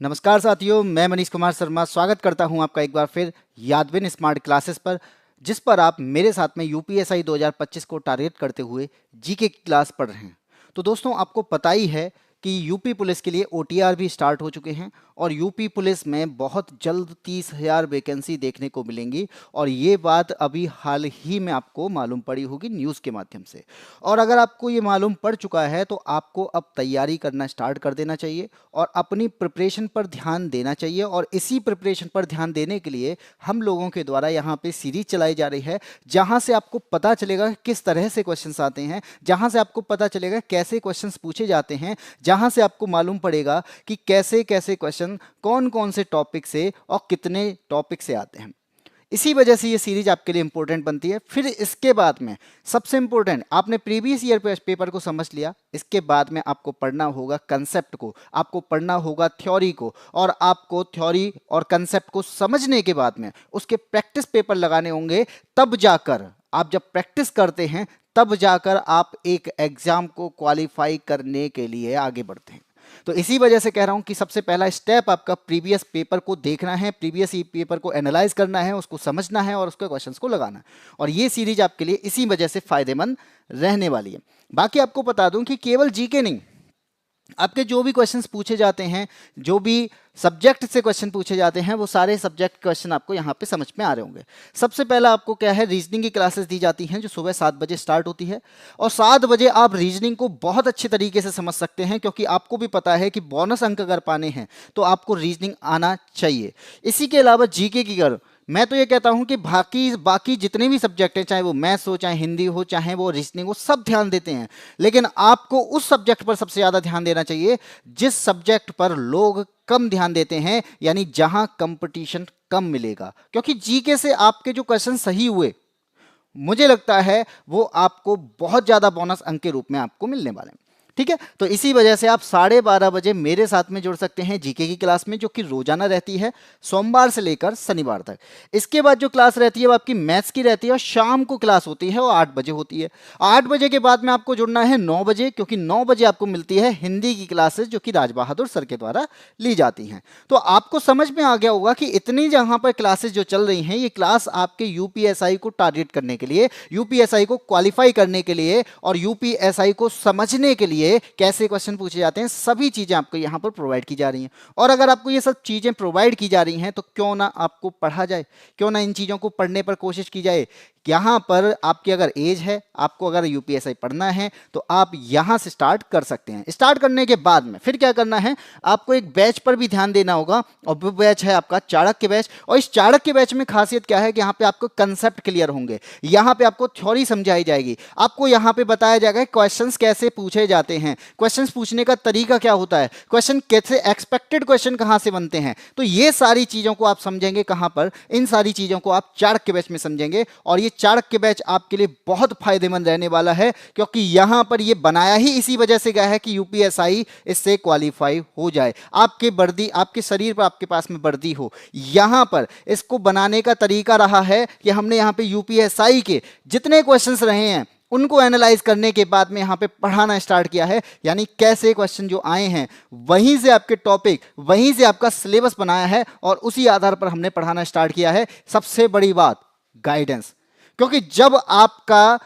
नमस्कार साथियों, मैं मनीष कुमार शर्मा स्वागत करता हूं आपका एक बार फिर यादविन स्मार्ट क्लासेस पर, जिस पर आप मेरे साथ में यूपीएसआई 2025 को टारगेट करते हुए जीके की क्लास पढ़ रहे हैं। तो दोस्तों, आपको पता ही है कि यूपी पुलिस के लिए ओटीआर भी स्टार्ट हो चुके हैं और यूपी पुलिस में बहुत जल्द 30,000 वैकेंसी देखने को मिलेंगी। और ये बात अभी हाल ही में आपको मालूम पड़ी होगी न्यूज़ के माध्यम से। और अगर आपको ये मालूम पड़ चुका है तो आपको अब तैयारी करना स्टार्ट कर देना चाहिए और अपनी प्रिपरेशन पर ध्यान देना चाहिए। और इसी प्रिपरेशन पर ध्यान देने के लिए हम लोगों के द्वारा यहाँ पे सीरीज चलाई जा रही है, जहाँ से आपको पता चलेगा किस तरह से क्वेश्चंस आते हैं, जहाँ से आपको पता चलेगा कैसे क्वेश्चंस पूछे जाते हैं, जहाँ से आपको मालूम पड़ेगा कि कैसे कैसे क्वेश्चन कौन कौन से टॉपिक से और कितने टॉपिक से आते हैं। इसी वजह से ये सीरीज आपके लिए इंपॉर्टेंट बनती है। फिर इसके बाद में सबसे इंपॉर्टेंट, आपने प्रीवियस ईयर पेपर को समझ लिया, इसके बाद में आपको पढ़ना होगा कंसेप्ट को, आपको पढ़ना होगा थ्योरी को। और आपको थ्योरी और कंसेप्ट को समझने के बाद में उसके प्रैक्टिस पेपर लगाने होंगे। तब जाकर आप जब प्रैक्टिस करते हैं तब जाकर आप एक एग्जाम को क्वालिफाई करने के लिए आगे बढ़ते हैं। तो इसी वजह से कह रहा हूं कि सबसे पहला स्टेप आपका प्रीवियस पेपर को देखना है, प्रीवियस पेपर को एनालाइज करना है, उसको समझना है और उसके क्वेश्चंस को लगाना है। और ये सीरीज आपके लिए इसी वजह से फायदेमंद रहने वाली है। बाकी आपको बता दूं कि केवल जीके नहीं, आपके जो भी क्वेश्चंस पूछे जाते हैं, जो भी सब्जेक्ट से क्वेश्चन पूछे जाते हैं, वो सारे सब्जेक्ट क्वेश्चन आपको यहाँ पे समझ में आ रहे होंगे। सबसे पहला आपको क्या है, रीजनिंग की क्लासेस दी जाती हैं जो सुबह 7 बजे स्टार्ट होती है। और 7 बजे आप रीजनिंग को बहुत अच्छे तरीके से समझ सकते हैं, क्योंकि आपको भी पता है कि बोनस अंक अगर पाने हैं तो आपको रीजनिंग आना चाहिए। इसी के अलावा जीके की अगर मैं तो ये कहता हूं कि बाकी जितने भी सब्जेक्ट हैं, चाहे वो मैथ्स हो, चाहे हिंदी हो, चाहे वो रीजनिंग हो, सब ध्यान देते हैं। लेकिन आपको उस सब्जेक्ट पर सबसे ज़्यादा ध्यान देना चाहिए जिस सब्जेक्ट पर लोग कम ध्यान देते हैं, यानी जहां कंपटीशन कम मिलेगा। क्योंकि जीके से आपके जो क्वेश्चन सही हुए, मुझे लगता है वो आपको बहुत ज़्यादा बोनस अंक के रूप में आपको मिलने वाले हैं। ठीक है, तो इसी वजह से आप 12:30 बजे मेरे साथ में जुड़ सकते हैं जीके की क्लास में, जो कि रोजाना रहती है सोमवार से लेकर शनिवार तक। इसके बाद जो क्लास रहती है वो आपकी मैथ्स की रहती है और शाम को क्लास होती है वो 8 बजे होती है। 8 बजे के बाद में आपको जुड़ना है 9 बजे, क्योंकि 9 बजे आपको मिलती है हिंदी की क्लासेस, जो कि राज बहादुर सर के द्वारा ली जाती हैं। तो आपको समझ में आ गया होगा कि इतनी जहां पर क्लासेस जो चल रही हैं, ये क्लास आपके यूपीएसआई को टारगेट करने के लिए, यूपीएसआई को क्वालिफाई करने के लिए और यूपीएसआई को समझने के लिए कैसे क्वेश्चन पूछे जाते हैं, सभी चीजें आपको यहां पर प्रोवाइड की जा रही हैं। और अगर आपको ये सब चीजें प्रोवाइड की जा रही हैं तो क्यों ना आपको पढ़ा जाए, क्यों ना इन चीजों को पढ़ने पर कोशिश की जाए। यहां पर आपकी अगर एज है, आपको अगर यूपीएसआई पढ़ना है तो आप यहां से स्टार्ट कर सकते हैं। स्टार्ट करने के बाद में फिर क्या करना है, आपको एक बैच पर भी ध्यान देना होगा और वो बैच है आपका चाणक्य बैच। और इस चाणक्य बैच में खासियत क्या है कि यहाँ पे आपको कंसेप्ट क्लियर होंगे, यहाँ पे आपको थ्योरी समझाई जाएगी, आपको यहाँ पे बताया जाएगा क्वेश्चंस कैसे पूछे जाते हैं, क्वेश्चंस पूछने का तरीका क्या होता है, क्वेश्चन कैसे, एक्सपेक्टेड क्वेश्चन कहाँ से बनते हैं। तो ये सारी चीजों को आप समझेंगे कहाँ पर, इन सारी चीजों को आप चाणक्य बैच में समझेंगे। और ये चाणक्य बैच आपके लिए बहुत फायदेमंद रहने वाला है, क्योंकि यहां पर ये बनाया ही इसी वजह से गया है कि यूपीएसआई इससे क्वालिफाई हो जाए, आपके वर्दी, आपके शरीर पर आपके पास में वर्दी हो। यहां पर इसको बनाने का तरीका रहा है कि हमने यहां पे यूपीएसआई के जितने क्वेश्चंस रहे हैं उनको एनालाइज करने के बाद में यहां पे पढ़ाना स्टार्ट किया है। यानी कैसे क्वेश्चन जो आए हैं वहीं से आपके टॉपिक, वहीं से आपका सिलेबस बनाया है और उसी आधार पर हमने पढ़ाना स्टार्ट किया है। सबसे बड़ी बात, गाइडेंस। क्योंकि जब आपका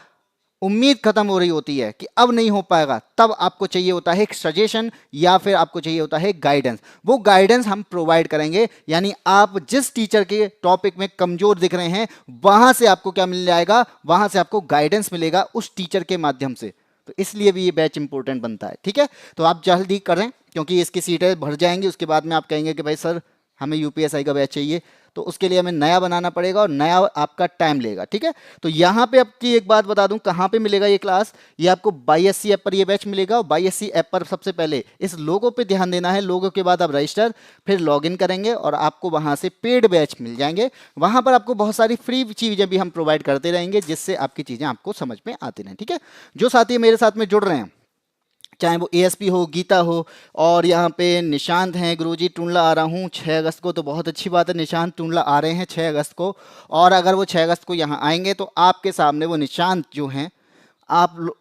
उम्मीद खत्म हो रही होती है कि अब नहीं हो पाएगा, तब आपको चाहिए होता है एक सजेशन या फिर आपको चाहिए होता है गाइडेंस। वो गाइडेंस हम प्रोवाइड करेंगे। यानी आप जिस टीचर के टॉपिक में कमजोर दिख रहे हैं, वहां से आपको क्या मिल जाएगा, वहां से आपको गाइडेंस मिलेगा उस टीचर के माध्यम से। तो इसलिए भी ये बैच इंपॉर्टेंट बनता है। ठीक है, तो आप जल्दी करें क्योंकि इसकी सीटें भर जाएंगी। उसके बाद में आप कहेंगे कि भाई सर हमें यूपीएसआई का बैच चाहिए, तो उसके लिए हमें नया बनाना पड़ेगा और नया आपका टाइम लेगा। ठीक है, तो यहाँ पे आपकी एक बात बता दूं, कहाँ पे मिलेगा ये क्लास, ये आपको बाईएससी ऐप पर ये बैच मिलेगा। और बाईएससी ऐप पर सबसे पहले इस लोगो पे ध्यान देना है, लोगो के बाद आप रजिस्टर, फिर लॉगिन करेंगे और आपको वहाँ से पेड बैच मिल जाएंगे। वहाँ पर आपको बहुत सारी फ्री चीज़ें भी हम प्रोवाइड करते रहेंगे, जिससे आपकी चीज़ें आपको समझ में आती रहें। ठीक है, जो साथी मेरे साथ में जुड़ रहे हैं, चाहे वो एएसपी हो, गीता हो, और यहाँ पे निशांत हैं, गुरुजी टुंडला आ रहा हूँ 6 अगस्त को, तो बहुत अच्छी बात है, निशांत टुंडला आ रहे हैं 6 अगस्त को। और अगर वो 6 अगस्त को यहाँ आएंगे तो आपके सामने वो निशांत जो हैं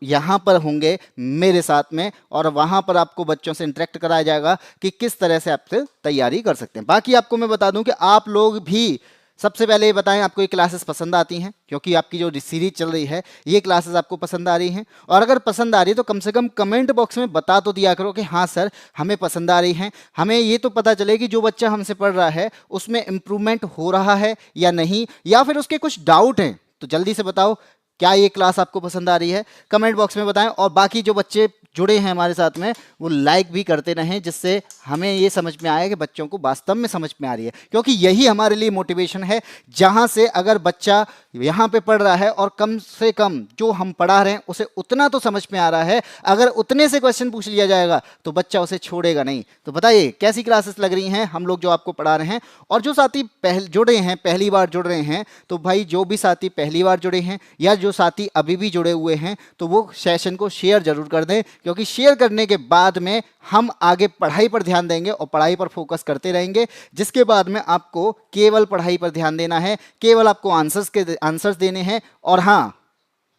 यहाँ पर होंगे मेरे साथ में, और वहाँ पर आपको बच्चों से इंटरेक्ट कराया जाएगा कि किस तरह से आपसे तैयारी कर सकते हैं। बाकी आपको मैं बता दूं कि आप लोग भी सबसे पहले ये बताएं आपको ये क्लासेस पसंद आती हैं, क्योंकि आपकी जो सीरीज चल रही है ये क्लासेस आपको पसंद आ रही हैं। और अगर पसंद आ रही है तो कम से कम कमेंट बॉक्स में बता तो दिया करो कि हाँ सर हमें पसंद आ रही हैं। हमें ये तो पता चले कि जो बच्चा हमसे पढ़ रहा है उसमें इम्प्रूवमेंट हो रहा है या नहीं, या फिर उसके कुछ डाउट हैं। तो जल्दी से बताओ क्या ये क्लास आपको पसंद आ रही है, कमेंट बॉक्स में बताएं। और बाकी जो बच्चे जुड़े हैं हमारे साथ में वो लाइक भी करते रहें, जिससे हमें ये समझ में आए कि बच्चों को वास्तव में समझ में आ रही है, क्योंकि यही हमारे लिए मोटिवेशन है। जहां से अगर बच्चा यहाँ पे पढ़ रहा है और कम से कम जो हम पढ़ा रहे हैं उसे उतना तो समझ में आ रहा है, अगर उतने से क्वेश्चन पूछ लिया जाएगा तो बच्चा उसे छोड़ेगा नहीं। तो बताइए कैसी क्लासेस लग रही हैं हम लोग जो आपको पढ़ा रहे हैं। और जो साथी जुड़े हैं, पहली बार जुड़ रहे हैं, तो भाई जो भी साथी पहली बार जुड़े हैं या जो साथी अभी भी जुड़े हुए हैं तो वो सेशन को शेयर जरूर कर दें, क्योंकि शेयर करने के बाद में हम आगे पढ़ाई पर ध्यान देंगे और पढ़ाई पर फोकस करते रहेंगे, जिसके बाद में आपको केवल पढ़ाई पर ध्यान देना है, केवल आपको आंसर्स देने हैं। और हाँ,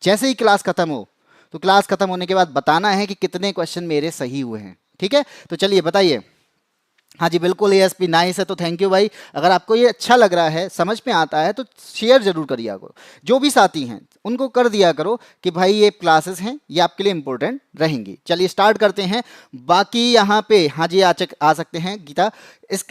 जैसे ही क्लास खत्म हो तो क्लास खत्म होने के बाद बताना है कि कितने क्वेश्चन मेरे सही हुए हैं। ठीक है, तो चलिए बताइए। हाँ जी बिल्कुल, एएसपी नाइस है, तो थैंक यू भाई। अगर आपको ये अच्छा लग रहा है, समझ में आता है, तो शेयर जरूर करिए करो। जो भी साथी हैं उनको कर दिया करो कि भाई ये क्लासेस हैं, ये आपके लिए इंपॉर्टेंट रहेंगी। चलिए स्टार्ट करते हैं। बाकी यहाँ पे हाँ जी आ सकते हैं गीता।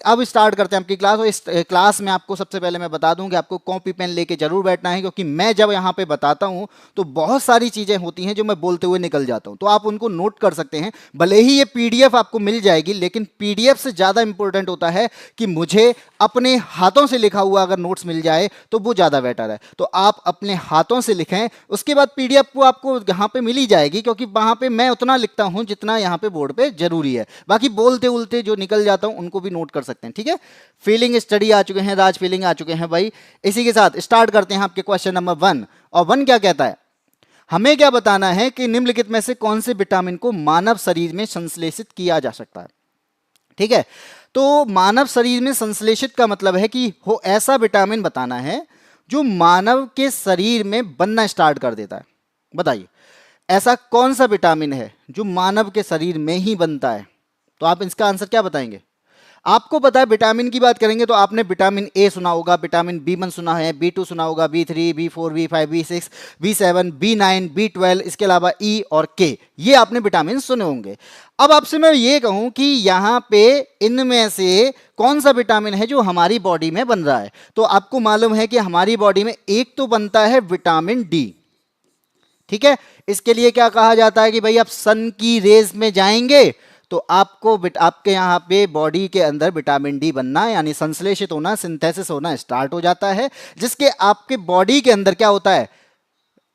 अब स्टार्ट करते हैं आपकी क्लास। और इस क्लास में आपको सबसे पहले मैं बता दूं कि आपको कॉपी पेन लेके जरूर बैठना है, क्योंकि मैं जब यहाँ पे बताता हूँ तो बहुत सारी चीज़ें होती हैं जो मैं बोलते हुए निकल जाता हूँ, तो आप उनको नोट कर सकते हैं। भले ही ये पीडीएफ आपको मिल जाएगी, लेकिन पीडीएफ से ज़्यादा इंपॉर्टेंट होता है कि मुझे अपने हाथों से लिखा हुआ अगर नोट्स मिल जाए तो वो ज़्यादा बेटर है। तो आप अपने हाथों से लिखें, उसके बाद पीडीएफ को आपको यहाँ पे मिल ही जाएगी, क्योंकि वहाँ पे मैं उतना लिखता हूँ जितना यहाँ पे बोर्ड पे जरूरी है। बाकी बोलते उलते जो निकल जाता हूँ उनको भी नोट कर सकते हैं। ठीक है, फीलिंग स्टडी आ चुके हैं, राज फीलिंग आ चुके हैं भाई। इसी के साथ स्टार्ट करते हैं आपके क्वेश्चन नंबर 1। और 1 क्या कहता है, हमें क्या बताना है कि निम्नलिखित में से कौन से विटामिन को मानव शरीर में संश्लेषित किया जा सकता है। ठीक है, तो मानव शरीर में संश्लेषित का मतलब है कि हो ऐसा विटामिन बताना है जो मानव के शरीर में बनना स्टार्ट कर देता है। बताइए ऐसा कौन सा विटामिन है जो मानव के शरीर में ही बनता है। तो आप इसका आंसर क्या बताएंगे। आपको पता है विटामिन की बात करेंगे तो आपने विटामिन ए सुना होगा, विटामिन बी1 सुना है, बी2 सुना होगा, B3, B4, B5, B6, बी7, बी9, B12, इसके अलावा ई और के, ये आपने विटामिन सुने होंगे। अब आपसे मैं ये कहूं कि यहाँ पे इनमें से कौन सा विटामिन है जो हमारी बॉडी में बन रहा है। तो आपको मालूम है कि हमारी बॉडी में एक तो बनता है विटामिन डी। ठीक है, इसके लिए क्या कहा जाता है कि भाई आप सन की रेज में जाएंगे तो आपको आपके यहाँ पे बॉडी के अंदर विटामिन डी बनना यानी संश्लेषित होना, सिंथेसिस होना स्टार्ट हो जाता है, जिसके आपके बॉडी के अंदर क्या होता है,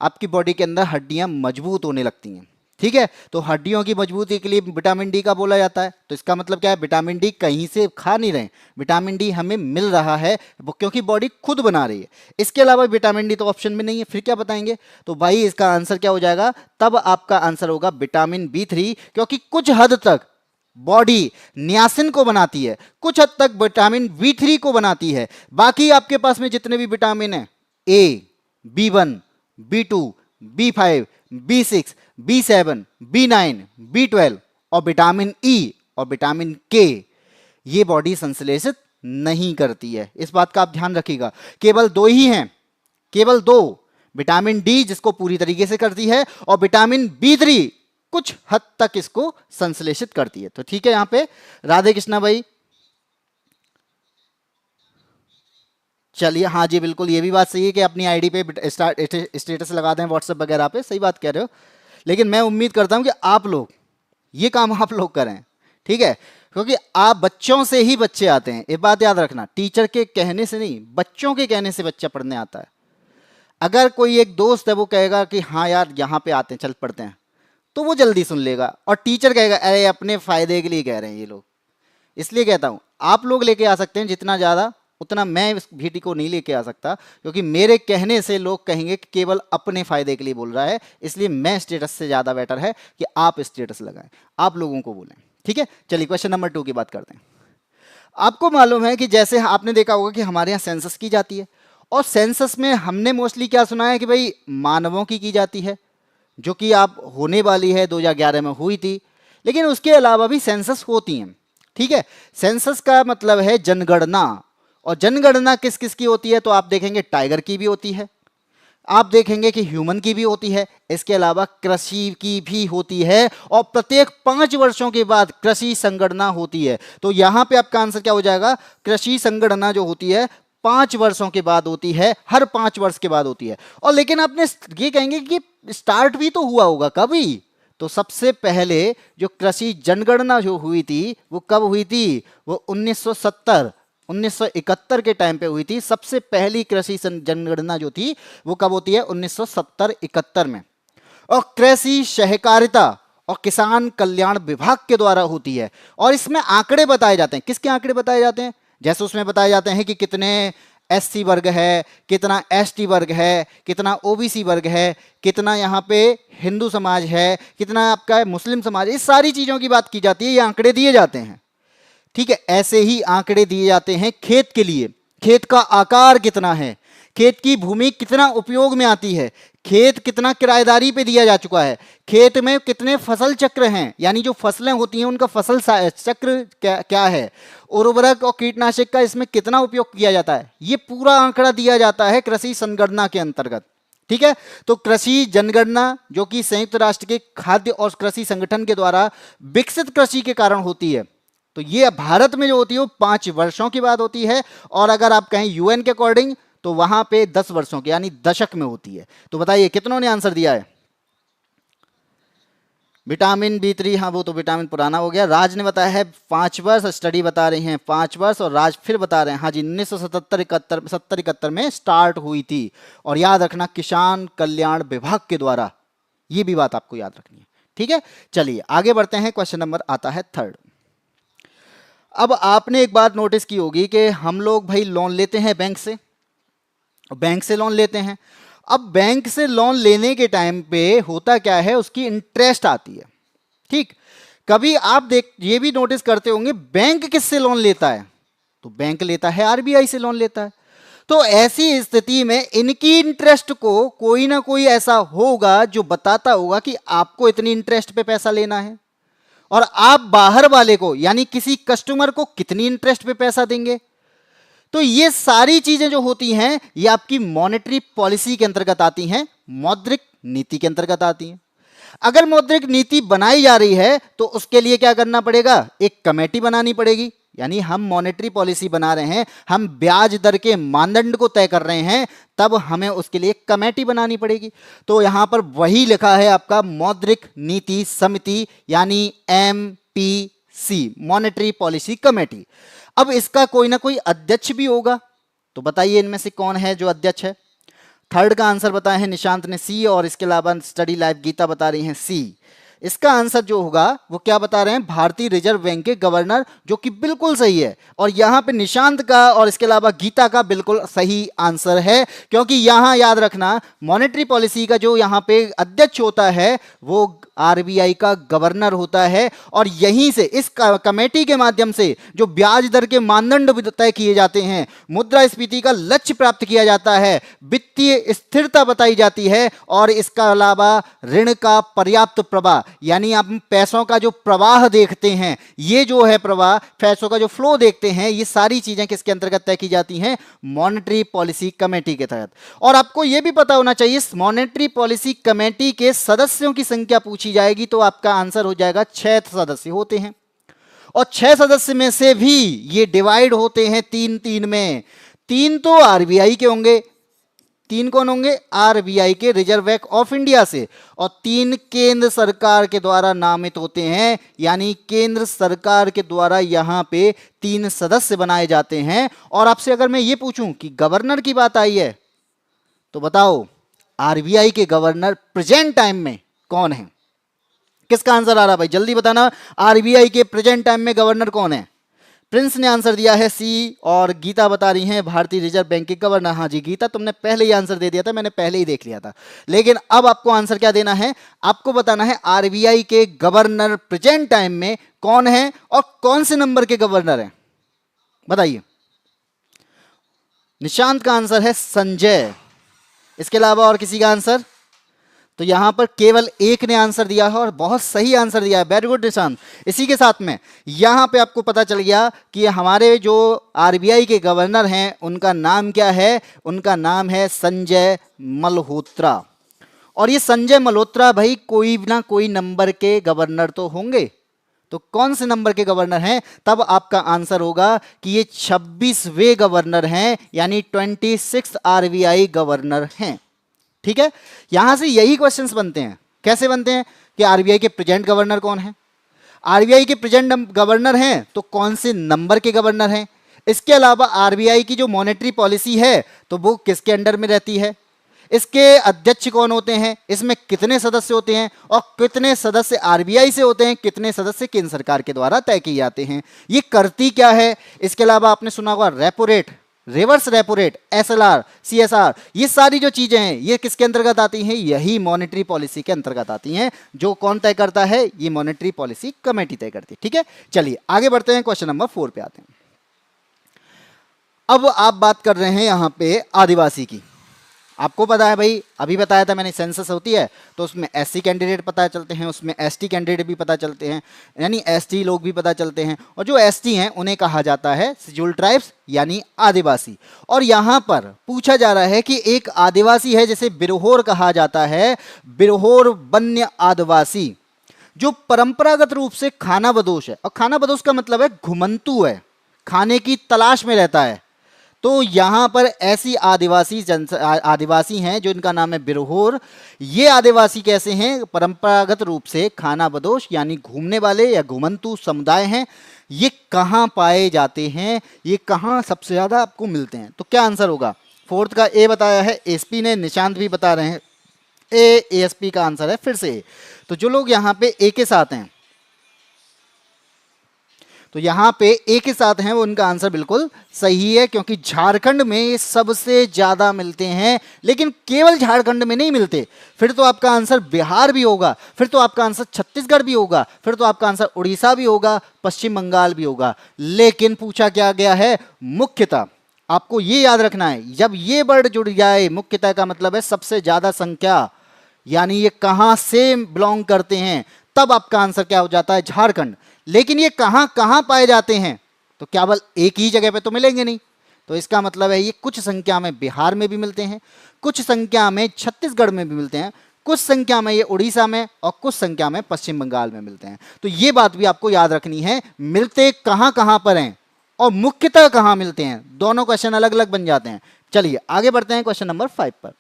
आपकी बॉडी के अंदर हड्डियां मजबूत होने लगती हैं। ठीक है, तो हड्डियों की मजबूती के लिए विटामिन डी का बोला जाता है। तो इसका मतलब क्या है, विटामिन डी कहीं से खा नहीं रहे, विटामिन डी हमें मिल रहा है क्योंकि बॉडी खुद बना रही है। इसके अलावा विटामिन डी तो ऑप्शन में नहीं है, फिर क्या बताएंगे। तो भाई इसका आंसर क्या हो जाएगा, तब आपका आंसर होगा विटामिन बी3, क्योंकि कुछ हद तक बॉडी नियासिन को बनाती है, कुछ हद तक विटामिन बी3 को बनाती है। बाकी आपके पास में जितने भी विटामिन है, ए, बी1, बी2, बी5, बी6, बी7, बी9, बी12 और विटामिन ई और विटामिन के, ये बॉडी संश्लेषित नहीं करती है। इस बात का आप ध्यान रखिएगा। केवल दो ही हैं, केवल दो, विटामिन डी जिसको पूरी तरीके से करती है और विटामिन बी3 कुछ हद तक इसको संश्लेषित करती है। तो ठीक है, यहां पे राधे कृष्णा भाई, चलिए हाँ जी बिल्कुल, ये भी बात सही है कि अपनी आईडी पे स्टेटस लगा दें व्हाट्सएप वगैरह पे, सही बात कह रहे हो। लेकिन मैं उम्मीद करता हूं कि आप लोग ये काम आप लोग करें। ठीक है, क्योंकि आप बच्चों से ही बच्चे आते हैं, ये बात याद रखना। टीचर के कहने से नहीं, बच्चों के कहने से बच्चा पढ़ने आता है। अगर कोई एक दोस्त है वो कहेगा कि हाँ यार यहाँ पे आते हैं, चल पढ़ते हैं, तो वो जल्दी सुन लेगा। और टीचर कहेगा अरे अपने फायदे के लिए कह रहे हैं ये लोग। इसलिए कहता हूं आप लोग लेके आ सकते हैं जितना ज़्यादा, उतना मैं इस भीटी को नहीं लेके आ सकता, क्योंकि मेरे कहने से लोग कहेंगे कि केवल अपने फायदे के लिए बोल रहा है। इसलिए मैं स्टेटस से ज़्यादा बेटर है कि आप स्टेटस लगाएं, आप लोगों को बोलें। ठीक है, चलिए क्वेश्चन नंबर 2 की बात करते हैं। आपको मालूम है कि जैसे आपने देखा होगा कि हमारे यहाँ सेंसस की जाती है, और सेंसस में हमने मोस्टली क्या सुना है कि भाई मानवों की जाती है, जो कि आप होने वाली है, 2011 में हुई थी। लेकिन उसके अलावा भी सेंसस होती हैं, ठीक है। सेंसस का मतलब है जनगणना, और जनगणना किस किस की होती है, तो आप देखेंगे टाइगर की भी होती है, आप देखेंगे कि ह्यूमन की भी होती है, इसके अलावा कृषि की भी होती है, और प्रत्येक 5 वर्षों के बाद कृषि संगणना होती है। तो यहां पे आपका आंसर क्या हो जाएगा, कृषि संगणना जो होती है 5 वर्षों के बाद होती है, हर 5 वर्ष के बाद होती है। और लेकिन आपने ये कहेंगे कि स्टार्ट भी तो हुआ होगा कभी, तो सबसे पहले जो कृषि जनगणना जो हुई थी वो कब हुई थी, वो 1971 के टाइम पे हुई थी। सबसे पहली कृषि जनगणना जो थी वो कब होती है, 1971 में। और कृषि सहकारिता और किसान कल्याण विभाग के द्वारा होती है, और इसमें आंकड़े बताए जाते हैं। किसके आंकड़े बताए जाते हैं, जैसे उसमें बताए जाते हैं कि कितने एससी वर्ग है, कितना एसटी वर्ग है, कितना ओबीसी वर्ग है, कितना यहाँ पे हिंदू समाज है, कितना आपका मुस्लिम समाज, इस सारी चीजों की बात की जाती है, ये आंकड़े दिए जाते हैं, ठीक है। ऐसे ही आंकड़े दिए जाते हैं खेत के लिए, खेत का आकार कितना है, खेत की भूमि कितना उपयोग में आती है, खेत कितना किराएदारी पे दिया जा चुका है, खेत में कितने फसल चक्र हैं, यानी जो फसलें होती हैं उनका फसल चक्र क्या क्या है, उर्वरक और कीटनाशक का इसमें कितना उपयोग किया जाता है, ये पूरा आंकड़ा दिया जाता है कृषि संगणना के अंतर्गत, ठीक है। तो कृषि जनगणना जो कि संयुक्त राष्ट्र के खाद्य और कृषि संगठन के द्वारा विकसित कृषि के कारण होती है, तो ये भारत में जो होती है वो 5 वर्षों की बात होती है, और अगर आप कहें यूएन के अकॉर्डिंग तो वहां पे 10 वर्षों की यानी दशक में होती है। तो बताइए कितनों ने आंसर दिया है। विटामिन बी3, हाँ वो तो विटामिन पुराना हो गया। राज ने बताया है 5 वर्ष, स्टडी बता रही हैं 5 वर्ष, और राज फिर बता रहे हैं हाँ जी 1977-71 में स्टार्ट हुई थी। और याद रखना किसान कल्याण विभाग के द्वारा, ये भी बात आपको याद रखनी है, ठीक है। चलिए आगे बढ़ते हैं, क्वेश्चन नंबर आता है 3rd। अब आपने एक बात नोटिस की होगी कि हम लोग भाई लोन लेते हैं बैंक से, बैंक से लोन लेते हैं। अब बैंक से लोन लेने के टाइम पे होता क्या है, उसकी इंटरेस्ट आती है, ठीक। कभी आप देख ये भी नोटिस करते होंगे बैंक किससे लोन लेता है, तो बैंक लेता है आरबीआई से लोन लेता है। तो ऐसी स्थिति में इनकी इंटरेस्ट को कोई ना कोई ऐसा होगा जो बताता होगा कि आपको इतनी इंटरेस्ट पे पैसा लेना है, और आप बाहर वाले को यानी किसी कस्टमर को कितनी इंटरेस्ट पे पैसा देंगे। तो ये सारी चीजें जो होती हैं ये आपकी मॉनेटरी पॉलिसी के अंतर्गत आती हैं, मौद्रिक नीति के अंतर्गत आती हैं। अगर मौद्रिक नीति बनाई जा रही है तो उसके लिए क्या करना पड़ेगा, एक कमेटी बनानी पड़ेगी। यानी हम मॉनेटरी पॉलिसी बना रहे हैं, हम ब्याज दर के मानदंड को तय कर रहे हैं, तब हमें उसके लिए एक कमेटी बनानी पड़ेगी। तो यहां पर वही लिखा है आपका मौद्रिक नीति समिति, यानी MPC, मॉनेटरी पॉलिसी कमेटी। अब इसका कोई ना कोई अध्यक्ष भी होगा, तो बताइए इनमें से कौन है जो अध्यक्ष है। 3rd का आंसर बताए हैं निशांत ने सी, और इसके अलावा स्टडी लाइव गीता बता रही हैं सी। इसका आंसर जो होगा वो क्या बता रहे हैं, भारतीय रिजर्व बैंक के गवर्नर, जो कि बिल्कुल सही है। और यहां पे निशांत का और इसके अलावा गीता का बिल्कुल सही आंसर है, क्योंकि यहां याद रखना मॉनेटरी पॉलिसी का जो यहां पे अध्यक्ष होता है वो आरबीआई का गवर्नर होता है, और यहीं से इस कमेटी के माध्यम से जो ब्याज दर के मानदंड तय किए जाते हैं, मुद्रास्फीति का लक्ष्य प्राप्त किया जाता है, वित्तीय स्थिरता बताई जाती है, और इसका अलावा ऋण का पर्याप्त प्रवाह, यानी आप पैसों का जो प्रवाह देखते हैं, ये जो है प्रवाह, पैसों का जो फ्लो देखते हैं, ये सारी चीजें किसके अंतर्गत तय की जाती हैं, मॉनेटरी पॉलिसी कमेटी के तहत। और आपको यह भी पता होना चाहिए मॉनेटरी पॉलिसी कमेटी के सदस्यों की संख्या पूछी जाएगी तो आपका आंसर हो जाएगा 6 सदस्य होते हैं, और 6 सदस्य में से भी ये डिवाइड होते हैं 3-3 में। 3 तो आरबीआई के होंगे, 3 कौन होंगे, आरबीआई के, रिजर्व बैंक ऑफ इंडिया से, और 3 केंद्र सरकार के द्वारा नामित होते हैं, यानी केंद्र सरकार के द्वारा यहां पे 3 सदस्य बनाए जाते हैं। और आपसे अगर मैं ये पूछूं कि गवर्नर की बात आई है, तो बताओ आरबीआई के गवर्नर प्रेजेंट टाइम में कौन है। किसका आंसर आ रहा भाई, जल्दी बताना, आरबीआई के प्रेजेंट टाइम में गवर्नर कौन है। प्रिंस ने आंसर दिया है सी, और गीता बता रही हैं भारतीय रिजर्व बैंक के गवर्नर। हाँ जी गीता, तुमने पहले ही आंसर दे दिया था, मैंने पहले ही देख लिया था। लेकिन अब आपको आंसर क्या देना है, आपको बताना है आरबीआई के गवर्नर प्रेजेंट टाइम में कौन है और कौन से नंबर के गवर्नर हैं, बताइए। निशांत का आंसर है संजय, इसके अलावा और किसी का आंसर, तो यहां पर केवल एक ने आंसर दिया है और बहुत सही आंसर दिया है, वेरी गुड निशांत। इसी के साथ में यहां पे आपको पता चल गया कि हमारे जो आरबीआई के गवर्नर हैं उनका नाम क्या है, उनका नाम है संजय मल्होत्रा। और ये संजय मल्होत्रा भाई कोई ना कोई नंबर के गवर्नर तो होंगे, तो कौन से नंबर के गवर्नर हैं, तब आपका आंसर होगा कि ये 26वें गवर्नर हैं, यानी 26 आरबीआई गवर्नर हैं। ठीक है, यहां से यही क्वेश्चंस बनते हैं। कैसे बनते हैं कि आरबीआई के प्रेजेंट गवर्नर कौन है, आरबीआई के प्रेजेंट गवर्नर हैं तो कौन से नंबर के गवर्नर हैं। इसके अलावा आरबीआई की जो मॉनेटरी पॉलिसी है तो वो किसके अंडर में रहती है, इसके अध्यक्ष कौन होते हैं, इसमें कितने सदस्य होते हैं और कितने सदस्य आरबीआई से होते हैं, कितने सदस्य केंद्र सरकार के द्वारा तय किए जाते हैं, ये करती क्या है। इसके अलावा आपने सुना होगा repo rate, reverse repo rate, SLR, CSR, ये सारी जो चीजें हैं ये किसके अंतर्गत आती हैं, यही मॉनेटरी पॉलिसी के अंतर्गत आती हैं। जो कौन तय करता है, ये मॉनेटरी पॉलिसी कमेटी तय करती है। ठीक है, चलिए आगे बढ़ते हैं, क्वेश्चन नंबर 4 पे आते हैं। अब आप बात कर रहे हैं यहां पे आदिवासी की। आपको पता है भाई, अभी बताया था मैंने, सेंसस होती है तो उसमें एससी कैंडिडेट पता चलते हैं, उसमें एसटी कैंडिडेट भी पता चलते हैं, यानी एसटी लोग भी पता चलते हैं। और जो एसटी हैं उन्हें कहा जाता है शेड्यूल्ड ट्राइब्स यानी आदिवासी। और यहां पर पूछा जा रहा है कि एक आदिवासी है जिसे बिरहोर कहा जाता है, बिरहोर वन्य आदिवासी, जो परंपरागत रूप से खानाबदोश है। और खानाबदोश का मतलब है घुमंतू है, खाने की तलाश में रहता है। तो यहां पर ऐसी आदिवासी हैं जो इनका नाम है बिरहोर। ये आदिवासी कैसे हैं, परंपरागत रूप से खानाबदोश यानी घूमने वाले या घुमंतू समुदाय हैं। ये कहां पाए जाते हैं, ये कहां सबसे ज्यादा आपको मिलते हैं, तो क्या आंसर होगा। फोर्थ का ए बताया है एसपी ने, निशांत भी बता रहे हैं एएसपी का आंसर है फिर से। तो जो लोग यहां पे ए के साथ हैं, तो यहां पे ए के साथ हैं, वो उनका आंसर बिल्कुल सही है, क्योंकि झारखंड में ये सबसे ज्यादा मिलते हैं। लेकिन केवल झारखंड में नहीं मिलते, फिर तो आपका आंसर बिहार भी होगा, फिर तो आपका आंसर छत्तीसगढ़ भी होगा, फिर तो आपका आंसर उड़ीसा भी होगा, पश्चिम बंगाल भी होगा। लेकिन पूछा क्या गया है, मुख्यतः आपको ये याद रखना है, जब ये वर्ड जुड़ जाए, मुख्यतः का मतलब है सबसे ज्यादा संख्या, यानी ये कहां से बिलोंग करते हैं, तब आपका आंसर क्या हो जाता है, झारखंड। लेकिन ये कहां कहां पाए जाते हैं, तो केवल एक ही जगह पे तो मिलेंगे नहीं। तो इसका मतलब है ये कुछ संख्या में बिहार में भी मिलते हैं, कुछ संख्या में छत्तीसगढ़ में भी मिलते हैं, कुछ संख्या में ये उड़ीसा में और कुछ संख्या में पश्चिम बंगाल में मिलते हैं। तो ये बात भी आपको याद रखनी है, मिलते कहां कहां पर हैं और मुख्यतः कहां मिलते हैं, दोनों क्वेश्चन अलग अलग बन जाते हैं। चलिए आगे बढ़ते हैं क्वेश्चन नंबर 5 पर।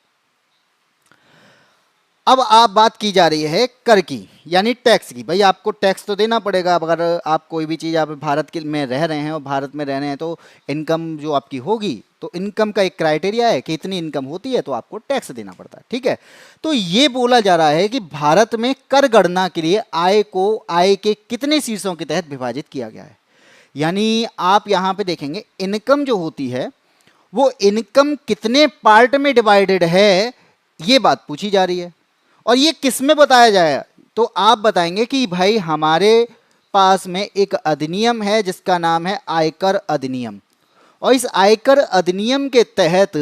अब आप बात की जा रही है कर की, यानी टैक्स की। भाई आपको टैक्स तो देना पड़ेगा, अगर आप कोई भी चीज़ आप भारत के में रह रहे हैं और भारत में रह रहे हैं तो इनकम जो आपकी होगी, तो इनकम का एक क्राइटेरिया है कि इतनी इनकम होती है तो आपको टैक्स देना पड़ता है। ठीक है, तो ये बोला जा रहा है कि भारत में कर गणना के लिए आय को आय के कितने शीर्षों के तहत विभाजित किया गया है। यानी आप यहाँ पे देखेंगे इनकम जो होती है वो इनकम कितने पार्ट में डिवाइडेड है, ये बात पूछी जा रही है। और ये किस में बताया जाए, तो आप बताएंगे कि भाई हमारे पास में एक अधिनियम है जिसका नाम है आयकर अधिनियम, और इस आयकर अधिनियम के तहत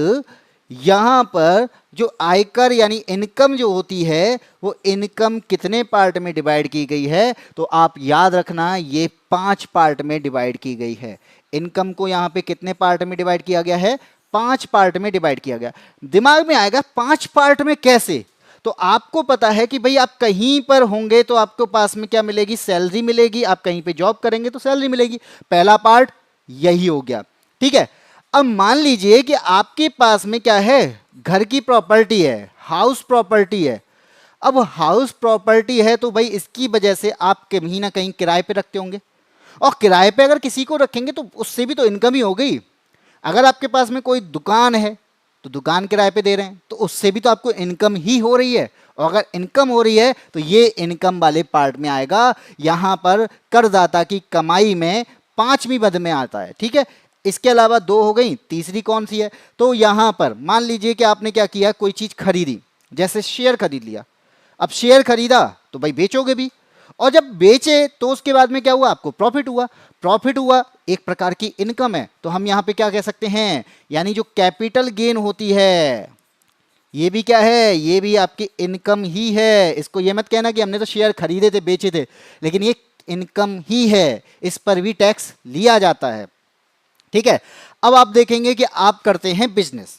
यहाँ पर जो आयकर यानी इनकम जो होती है वो इनकम कितने पार्ट में डिवाइड की गई है, तो आप याद रखना ये 5 पार्ट में डिवाइड की गई है। इनकम को यहाँ पे कितने पार्ट में डिवाइड किया गया है, 5 पार्ट में डिवाइड किया गया। दिमाग में आएगा 5 पार्ट में कैसे, तो आपको पता है कि भाई आप कहीं पर होंगे तो आपको पास में क्या मिलेगी, सैलरी मिलेगी, आप कहीं पे जॉब करेंगे तो सैलरी मिलेगी, पहला पार्ट यही हो गया। ठीक है, अब मान लीजिए कि आपके पास में क्या है, घर की प्रॉपर्टी है, हाउस प्रॉपर्टी है। अब हाउस प्रॉपर्टी है तो भाई इसकी वजह से आप कहीं ना कहीं किराए पे रखते होंगे, और किराए पे अगर किसी को रखेंगे तो उससे भी तो इनकम ही हो गई। अगर आपके पास में कोई दुकान है तो दुकान किराए पे दे रहे हैं तो उससे भी तो आपको इनकम ही हो रही है, और अगर इनकम हो रही है तो ये इनकम वाले पार्ट में आएगा। यहां पर करदाता की कमाई में 5वीं पद में आता है। ठीक है, इसके अलावा 2 हो गई, तीसरी कौन सी है, तो यहां पर मान लीजिए कि आपने क्या किया, कोई चीज खरीदी, जैसे शेयर खरीद लिया। अब शेयर खरीदा तो भाई बेचोगे भी, और जब बेचे तो उसके बाद में क्या हुआ, आपको प्रॉफिट हुआ। प्रॉफिट हुआ एक प्रकार की इनकम है, तो हम यहां पे क्या कह सकते हैं, यानी जो कैपिटल गेन होती है, ये भी क्या है, ये भी आपकी इनकम ही है। इसको ये मत कहना कि हमने तो शेयर खरीदे थे बेचे थे, लेकिन ये इनकम ही है, इस पर भी टैक्स लिया जाता है। ठीक है, अब आप देखेंगे कि आप करते हैं बिजनेस।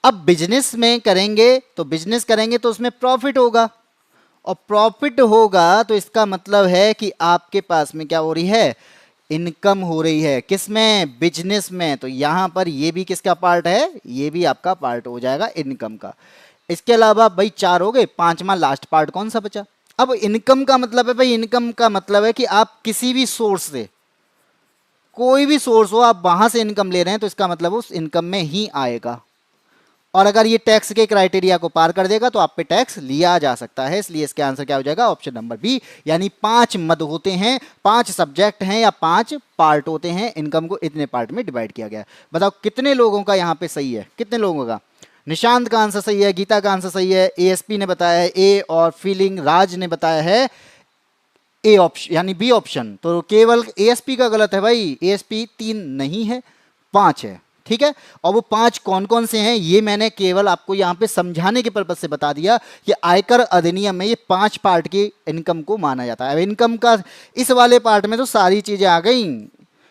अब बिजनेस में करेंगे तो बिजनेस करेंगे तो उसमें प्रॉफिट होगा, और प्रॉफिट होगा तो इसका मतलब है कि आपके पास में क्या हो रही है, इनकम हो रही है। किसमें, बिजनेस में। तो यहां पर ये भी किसका पार्ट है, ये भी आपका पार्ट हो जाएगा इनकम का। इसके अलावा भाई चार हो गए, पांचवा लास्ट पार्ट कौन सा बचा। अब इनकम का मतलब है भाई, इनकम का मतलब है कि आप किसी भी सोर्स से, कोई भी सोर्स हो, आप वहां से इनकम ले रहे हैं तो इसका मतलब उस इनकम में ही आएगा। और अगर ये टैक्स के क्राइटेरिया को पार कर देगा तो आप पे टैक्स लिया जा सकता है। इसलिए इसका आंसर क्या हो जाएगा, ऑप्शन नंबर बी। यानी 5 मद होते हैं, 5 सब्जेक्ट हैं या 5 पार्ट होते हैं। इनकम को इतने पार्ट में डिवाइड किया गया है। बताओ कितने लोगों का यहाँ पे सही है, कितने लोगों का। निशांत का आंसर सही है, गीता का आंसर सही है, एएसपी ने बताया है ए, और फीलिंग राज ने बताया है ए ऑप्शन यानी बी ऑप्शन। तो केवल एएसपी का गलत है भाई, एएसपी 3 नहीं है, 5 है। ठीक है, और वो 5 कौन कौन से हैं ये मैंने केवल आपको यहां पे समझाने के पर्पज से बता दिया कि आयकर अधिनियम में ये 5 पार्ट की इनकम को माना जाता है। अब इनकम का इस वाले पार्ट में तो सारी चीजें आ गई,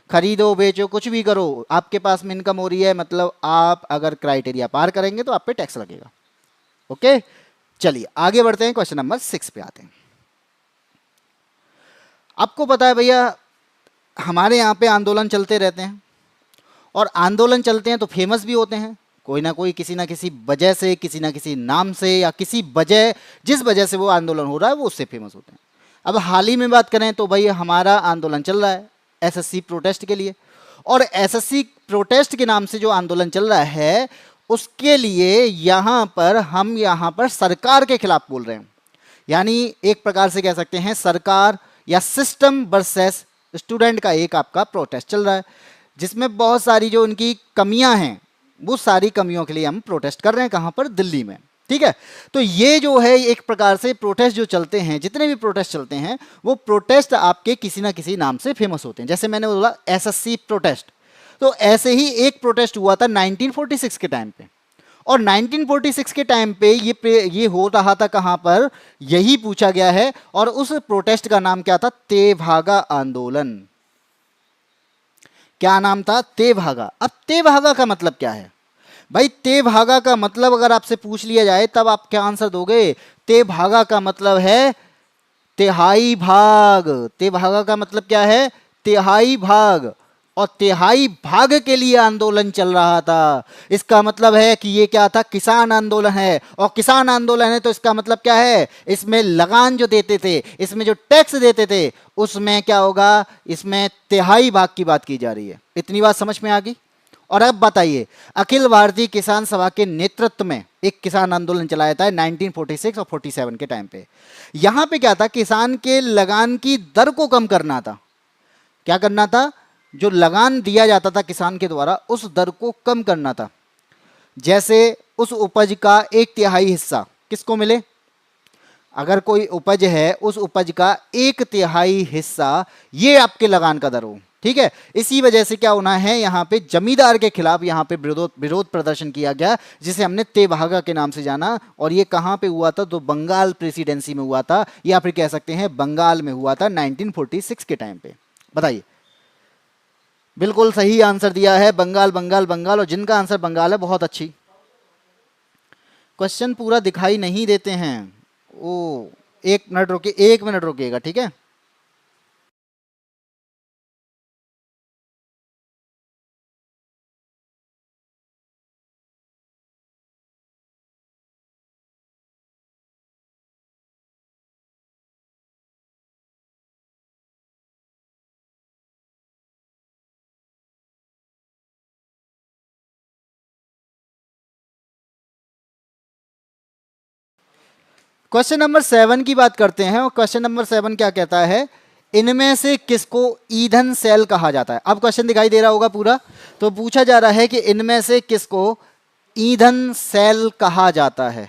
खरीदो बेचो कुछ भी करो, आपके पास में इनकम हो रही है, मतलब आप अगर क्राइटेरिया पार करेंगे तो आप पे टैक्स लगेगा। ओके, चलिए आगे बढ़ते हैं, क्वेश्चन नंबर 6 पे आते हैं। आपको पता है भैया, हमारे यहाँ पे आंदोलन चलते रहते हैं, और आंदोलन चलते हैं तो फेमस भी होते हैं। कोई ना कोई किसी ना किसी वजह से, किसी ना किसी नाम से, या किसी वजह, जिस वजह से वो आंदोलन हो रहा है वो उससे फेमस होते हैं। अब हाल ही में बात करें तो भाई हमारा आंदोलन चल रहा है एसएससी प्रोटेस्ट के लिए, और एसएससी प्रोटेस्ट के नाम से जो आंदोलन चल रहा है उसके लिए हम यहाँ पर सरकार के खिलाफ बोल रहे हैं। यानी एक प्रकार से कह सकते हैं सरकार या सिस्टम वर्सेस स्टूडेंट का एक आपका प्रोटेस्ट चल रहा है, जिसमें बहुत सारी जो उनकी कमियां हैं वो सारी कमियों के लिए हम प्रोटेस्ट कर रहे हैं। कहां पर, दिल्ली में। ठीक है, तो ये जो है एक प्रकार से प्रोटेस्ट जो चलते हैं, जितने भी प्रोटेस्ट चलते हैं वो प्रोटेस्ट आपके किसी ना किसी नाम से फेमस होते हैं। जैसे मैंने बोला एसएससी प्रोटेस्ट, तो ऐसे ही एक प्रोटेस्ट हुआ था 1946 के टाइम पे, और 1946 के टाइम पे ये हो रहा था कहां पर, यही पूछा गया है, और उस प्रोटेस्ट का नाम क्या था, तेभागा आंदोलन। क्या नाम था, तेभागा। अब तेभागा का मतलब क्या है भाई, तेभागा का मतलब अगर आपसे पूछ लिया जाए तब आप क्या आंसर दोगे। तेभागा का मतलब है तिहाई भाग। तेभागा का मतलब क्या है, तिहाई भाग, और तिहाई भाग के लिए आंदोलन चल रहा था। इसका मतलब है कि ये क्या था, किसान आंदोलन है, और किसान आंदोलन है तो इसका मतलब क्या है, इसमें लगान जो देते थे, इसमें जो टैक्स देते थे, उसमें क्या होगा, इसमें तिहाई भाग की बात की जा रही है। इतनी बात समझ में आ गई। और अब बताइए, अखिल भारतीय किसान सभा के नेतृत्व में एक किसान आंदोलन चलाया था 1946 और 47 के टाइम पे। यहां पे क्या था, किसान के लगान की दर को कम करना था। क्या करना था, जो लगान दिया जाता था किसान के द्वारा उस दर को कम करना था। जैसे उस उपज का 1/3 हिस्सा किसको मिले, अगर कोई उपज है उस उपज का 1/3 हिस्सा ये आपके लगान का दर हो। ठीक है, इसी वजह से क्या होना है, यहाँ पे जमींदार के खिलाफ यहाँ पे विरोध प्रदर्शन किया गया, जिसे हमने तेभागा के नाम से जाना। और ये कहाँ पे हुआ था, तो बंगाल प्रेसिडेंसी में हुआ था, या फिर कह सकते हैं बंगाल में हुआ था 1946 के टाइम पे। बताइए, बिल्कुल सही आंसर दिया है, बंगाल बंगाल बंगाल। और जिनका आंसर बंगाल है बहुत अच्छी। क्वेश्चन पूरा दिखाई नहीं देते हैं, ओ 1 मिनट रुकिए, 1 मिनट रुकिएगा, ठीक है। क्वेश्चन नंबर 7 की बात करते हैं, और क्वेश्चन नंबर 7 क्या कहता है, इनमें से किसको ईंधन सेल कहा जाता है। अब क्वेश्चन दिखाई दे रहा होगा पूरा, तो पूछा जा रहा है कि इनमें से किसको ईंधन सेल कहा जाता है।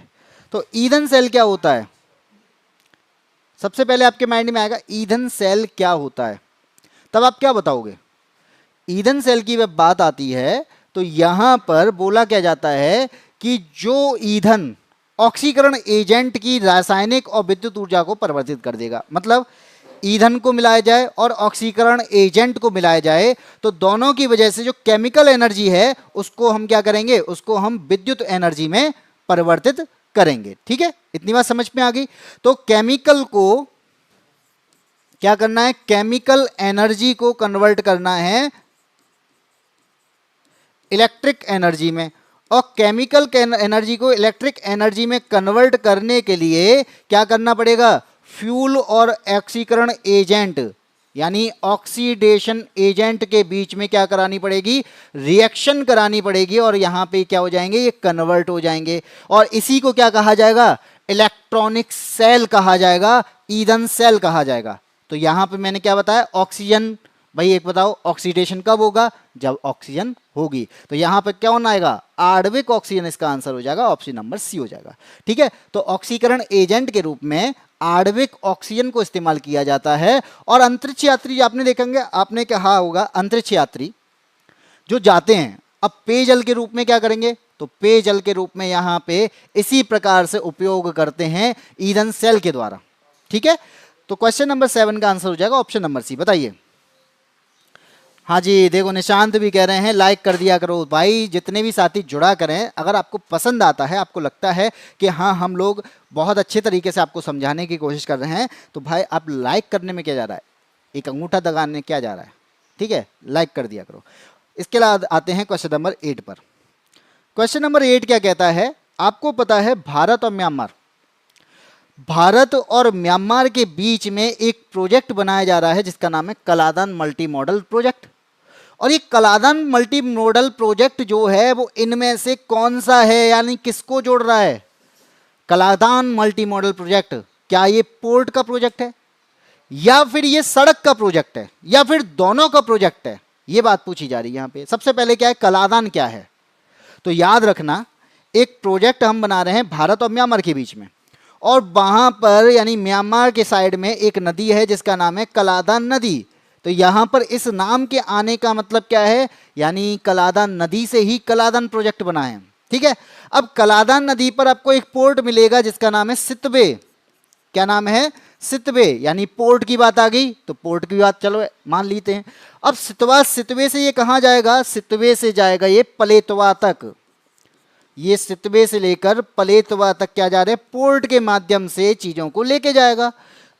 तो ईंधन सेल क्या होता है, सबसे पहले आपके माइंड में आएगा ईंधन सेल क्या होता है, तब आप क्या बताओगे। ईंधन सेल की जब बात आती है तो यहां पर बोला क्या जाता है कि जो ईंधन ऑक्सीकरण एजेंट की रासायनिक और विद्युत ऊर्जा को परिवर्तित कर देगा, मतलब ईंधन को मिलाया जाए और ऑक्सीकरण एजेंट को मिलाया जाए तो दोनों की वजह से जो केमिकल एनर्जी है उसको हम क्या करेंगे, उसको हम विद्युत एनर्जी में परिवर्तित करेंगे। ठीक है, इतनी बात समझ में आ गई। तो केमिकल को क्या करना है, केमिकल एनर्जी को कन्वर्ट करना है इलेक्ट्रिक एनर्जी में, और केमिकल एनर्जी को इलेक्ट्रिक एनर्जी में कन्वर्ट करने के लिए क्या करना पड़ेगा, फ्यूल और ऑक्सीकरण एजेंट यानी ऑक्सीडेशन एजेंट के बीच में क्या करानी पड़ेगी, रिएक्शन करानी पड़ेगी, और यहां पे क्या हो जाएंगे, ये कन्वर्ट हो जाएंगे, और इसी को क्या कहा जाएगा, इलेक्ट्रॉनिक सेल कहा जाएगा, ईंधन सेल कहा जाएगा। तो यहां पे मैंने क्या बताया, ऑक्सीजन, भाई एक बताओ ऑक्सीडेशन कब होगा, जब ऑक्सीजन होगी। तो यहां पर क्या होना आएगा, आणविक ऑक्सीजन, इसका आंसर हो जाएगा ऑप्शन नंबर सी हो जाएगा। ठीक है, तो ऑक्सीकरण एजेंट के रूप में आणविक ऑक्सीजन को इस्तेमाल किया जाता है। और अंतरिक्ष यात्री आपने देखेंगे, आपने कहा होगा अंतरिक्ष यात्री जो जाते हैं अब पेयजल के रूप में क्या करेंगे, तो पेयजल के रूप में यहां पे इसी प्रकार से उपयोग करते हैं ईंधन सेल के द्वारा। ठीक है, तो क्वेश्चन नंबर 7 का आंसर हो जाएगा ऑप्शन नंबर सी। बताइए। हाँ जी, देखो निशांत भी कह रहे हैं लाइक कर दिया करो भाई, जितने भी साथी जुड़ा करें। अगर आपको पसंद आता है, आपको लगता है कि हाँ हम लोग बहुत अच्छे तरीके से आपको समझाने की कोशिश कर रहे हैं, तो भाई आप लाइक करने में क्या जा रहा है, एक अंगूठा दबाने क्या जा रहा है, ठीक है, लाइक कर दिया करो। इसके बाद आते हैं क्वेश्चन नंबर 8 पर। क्वेश्चन नंबर 8 क्या कहता है, आपको पता है भारत और म्यांमार के बीच में एक प्रोजेक्ट बनाया जा रहा है जिसका नाम है कलादान मल्टी मॉडल प्रोजेक्ट। और ये कलादान मल्टी मॉडल प्रोजेक्ट जो है वो इनमें से कौन सा है, यानी किसको जोड़ रहा है, कलादान मल्टी मॉडल प्रोजेक्ट क्या ये पोर्ट का प्रोजेक्ट है, या फिर ये सड़क का प्रोजेक्ट है, या फिर दोनों का प्रोजेक्ट है, ये बात पूछी जा रही है यहां पे। सबसे पहले क्या है, कलादान क्या है, तो याद रखना एक प्रोजेक्ट हम बना रहे हैं भारत और म्यांमार के बीच में, और वहां पर यानी म्यांमार के साइड में एक नदी है जिसका नाम है कलादान नदी। तो यहां पर इस नाम के आने का मतलब क्या है, यानी कलादान नदी से ही कलादान प्रोजेक्ट बना है। ठीक है, अब कलादान नदी पर आपको एक पोर्ट मिलेगा जिसका नाम है सितवे। क्या नाम है, सितवे, यानी पोर्ट की बात आ गई, तो पोर्ट की बात चलो मान लेते हैं। अब सितवे से ये कहां जाएगा, सितवे से जाएगा ये पलेतवा तक, ये सितवे से लेकर पलेतवा तक क्या जा रहे हैं, पोर्ट के माध्यम से चीजों को लेके जाएगा।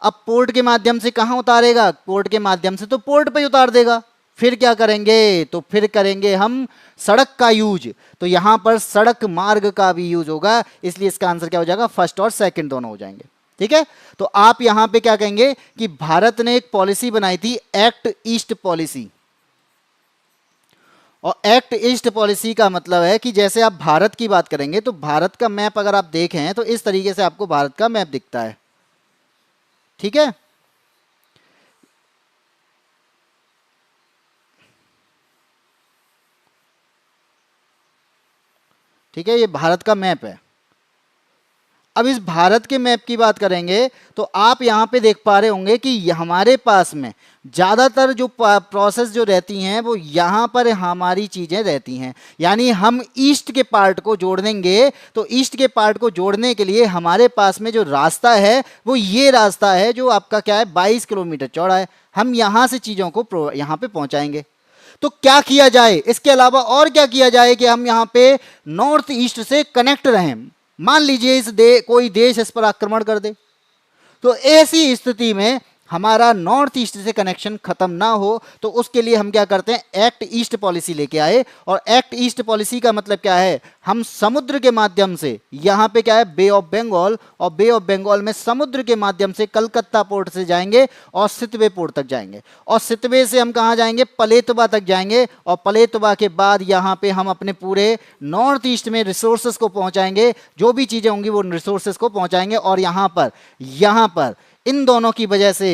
अब पोर्ट के माध्यम से कहां उतारेगा, पोर्ट के माध्यम से तो पोर्ट पे उतार देगा। फिर क्या करेंगे, तो फिर करेंगे हम सड़क का यूज, तो यहां पर सड़क मार्ग का भी यूज होगा, इसलिए इसका आंसर क्या हो जाएगा, फर्स्ट और सेकंड दोनों हो जाएंगे। ठीक है, तो आप यहां पे क्या कहेंगे कि भारत ने एक पॉलिसी बनाई थी एक्ट ईस्ट पॉलिसी, और एक्ट ईस्ट पॉलिसी का मतलब है कि जैसे आप भारत की बात करेंगे तो भारत का मैप अगर आप देखें तो इस तरीके से आपको भारत का मैप दिखता है। ठीक है, ठीक है, ये भारत का मैप है। अब इस भारत के मैप की बात करेंगे तो आप यहाँ पे देख पा रहे होंगे कि हमारे पास में ज़्यादातर जो प्रोसेस जो रहती हैं वो यहाँ पर हमारी चीज़ें रहती हैं, यानी हम ईस्ट के पार्ट को जोड़ देंगे, तो ईस्ट के पार्ट को जोड़ने के लिए हमारे पास में जो रास्ता है वो ये रास्ता है जो आपका क्या है 22 किलोमीटर चौड़ा है। हम यहाँ से चीज़ों को यहाँ पे पहुँचाएंगे। तो क्या किया जाए, इसके अलावा और क्या किया जाए कि हम यहाँ पे नॉर्थ ईस्ट से कनेक्ट रहें। मान लीजिए कोई देश इस पर आक्रमण कर दे, तो ऐसी स्थिति में हमारा नॉर्थ ईस्ट से कनेक्शन खत्म ना हो, तो उसके लिए हम क्या करते हैं, एक्ट ईस्ट पॉलिसी लेके आए। और एक्ट ईस्ट पॉलिसी का मतलब क्या है, हम समुद्र के माध्यम से यहाँ पे क्या है बे ऑफ बंगाल, और बे ऑफ बंगाल में समुद्र के माध्यम से कलकत्ता पोर्ट से जाएंगे और सितवे पोर्ट तक जाएंगे, और सितवे से हम कहाँ जाएंगे, पलेतवा तक जाएंगे, और पलेतवा के बाद यहाँ पे हम अपने पूरे नॉर्थ ईस्ट में रिसोर्सेस को पहुँचाएंगे, जो भी चीज़ें होंगी वो रिसोर्सेस को पहुँचाएंगे। और यहाँ पर इन दोनों की वजह से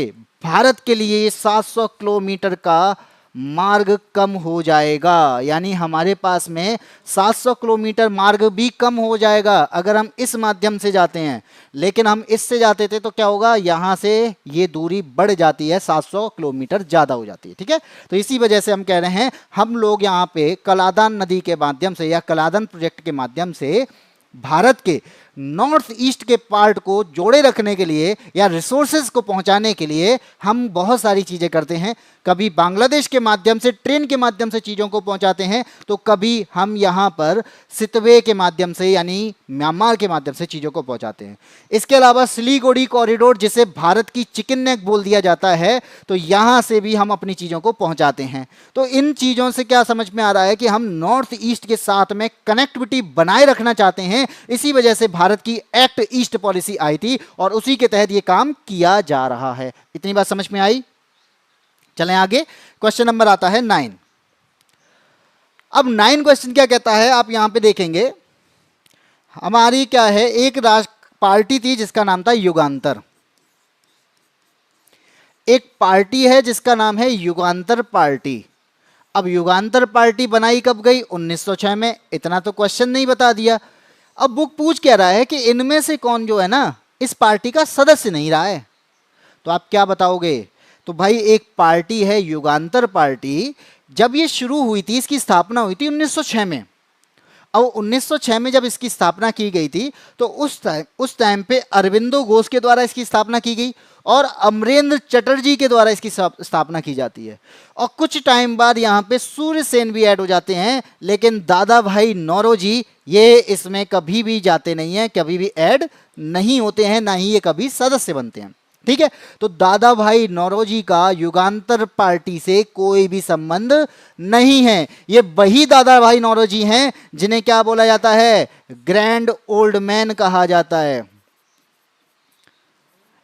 भारत के लिए 700 किलोमीटर का मार्ग कम हो जाएगा, यानी हमारे पास में 700 किलोमीटर मार्ग भी कम हो जाएगा अगर हम इस माध्यम से जाते हैं। लेकिन हम इससे जाते थे तो क्या होगा, यहां से ये दूरी बढ़ जाती है, 700 किलोमीटर ज्यादा हो जाती है। ठीक है, तो इसी वजह से हम कह रहे हैं हम लोग यहाँ पे कलादान नदी के माध्यम से या कलादान प्रोजेक्ट के माध्यम से भारत के नॉर्थ ईस्ट के पार्ट को जोड़े रखने के लिए या रिसोर्सेज को पहुंचाने के लिए हम बहुत सारी चीजें करते हैं। कभी बांग्लादेश के माध्यम से, ट्रेन के माध्यम से चीजों को पहुंचाते हैं, तो कभी हम यहां पर सितवे के माध्यम से यानी म्यांमार के माध्यम से चीजों को पहुंचाते हैं। इसके अलावा सिलीगुड़ी कॉरिडोर, जिसे भारत की चिकन नेक बोल दिया जाता है, तो यहां से भी हम अपनी चीजों को पहुंचाते हैं। तो इन चीजों से क्या समझ में आ रहा है कि हम नॉर्थ ईस्ट के साथ में कनेक्टिविटी बनाए रखना चाहते हैं। इसी वजह से भारत की एक्ट ईस्ट पॉलिसी आई थी और उसी के तहत यह काम किया जा रहा है। इतनी बात समझ में आई? चलें आगे, क्वेश्चन नंबर आता है 9। अब 9 क्वेश्चन क्या कहता है, आप यहां पे देखेंगे, हमारी क्या है, एक राष्ट्र पार्टी थी जिसका नाम था युगांतर। एक पार्टी है जिसका नाम है युगांतर पार्टी। अब युगांतर पार्टी बनाई कब गई? 1906 में। इतना तो क्वेश्चन नहीं बता दिया। अब बुक पूछ क्या रहा है कि इनमें से कौन जो है ना इस पार्टी का सदस्य नहीं रहा है, तो आप क्या बताओगे? तो भाई एक पार्टी है युगांतर पार्टी, जब ये शुरू हुई थी, इसकी स्थापना हुई थी 1906 में। अब 1906 में जब इसकी स्थापना की गई थी तो उस टाइम पे अरविंदो घोष के द्वारा इसकी स्थापना की गई और अमरेंद्र चटर्जी के द्वारा इसकी स्थापना की जाती है। और कुछ टाइम बाद यहाँ पे सूर्य सेन भी ऐड हो जाते हैं, लेकिन दादा भाई नौरोजी ये इसमें कभी भी जाते नहीं हैं, कभी भी ऐड नहीं होते हैं, ना ही ये कभी सदस्य बनते हैं। ठीक है, तो दादा भाई नौरोजी का युगांतर पार्टी से कोई भी संबंध नहीं है। ये वही दादा भाई नौरोजी हैं जिन्हें क्या बोला जाता है? ग्रैंड ओल्ड मैन कहा जाता है।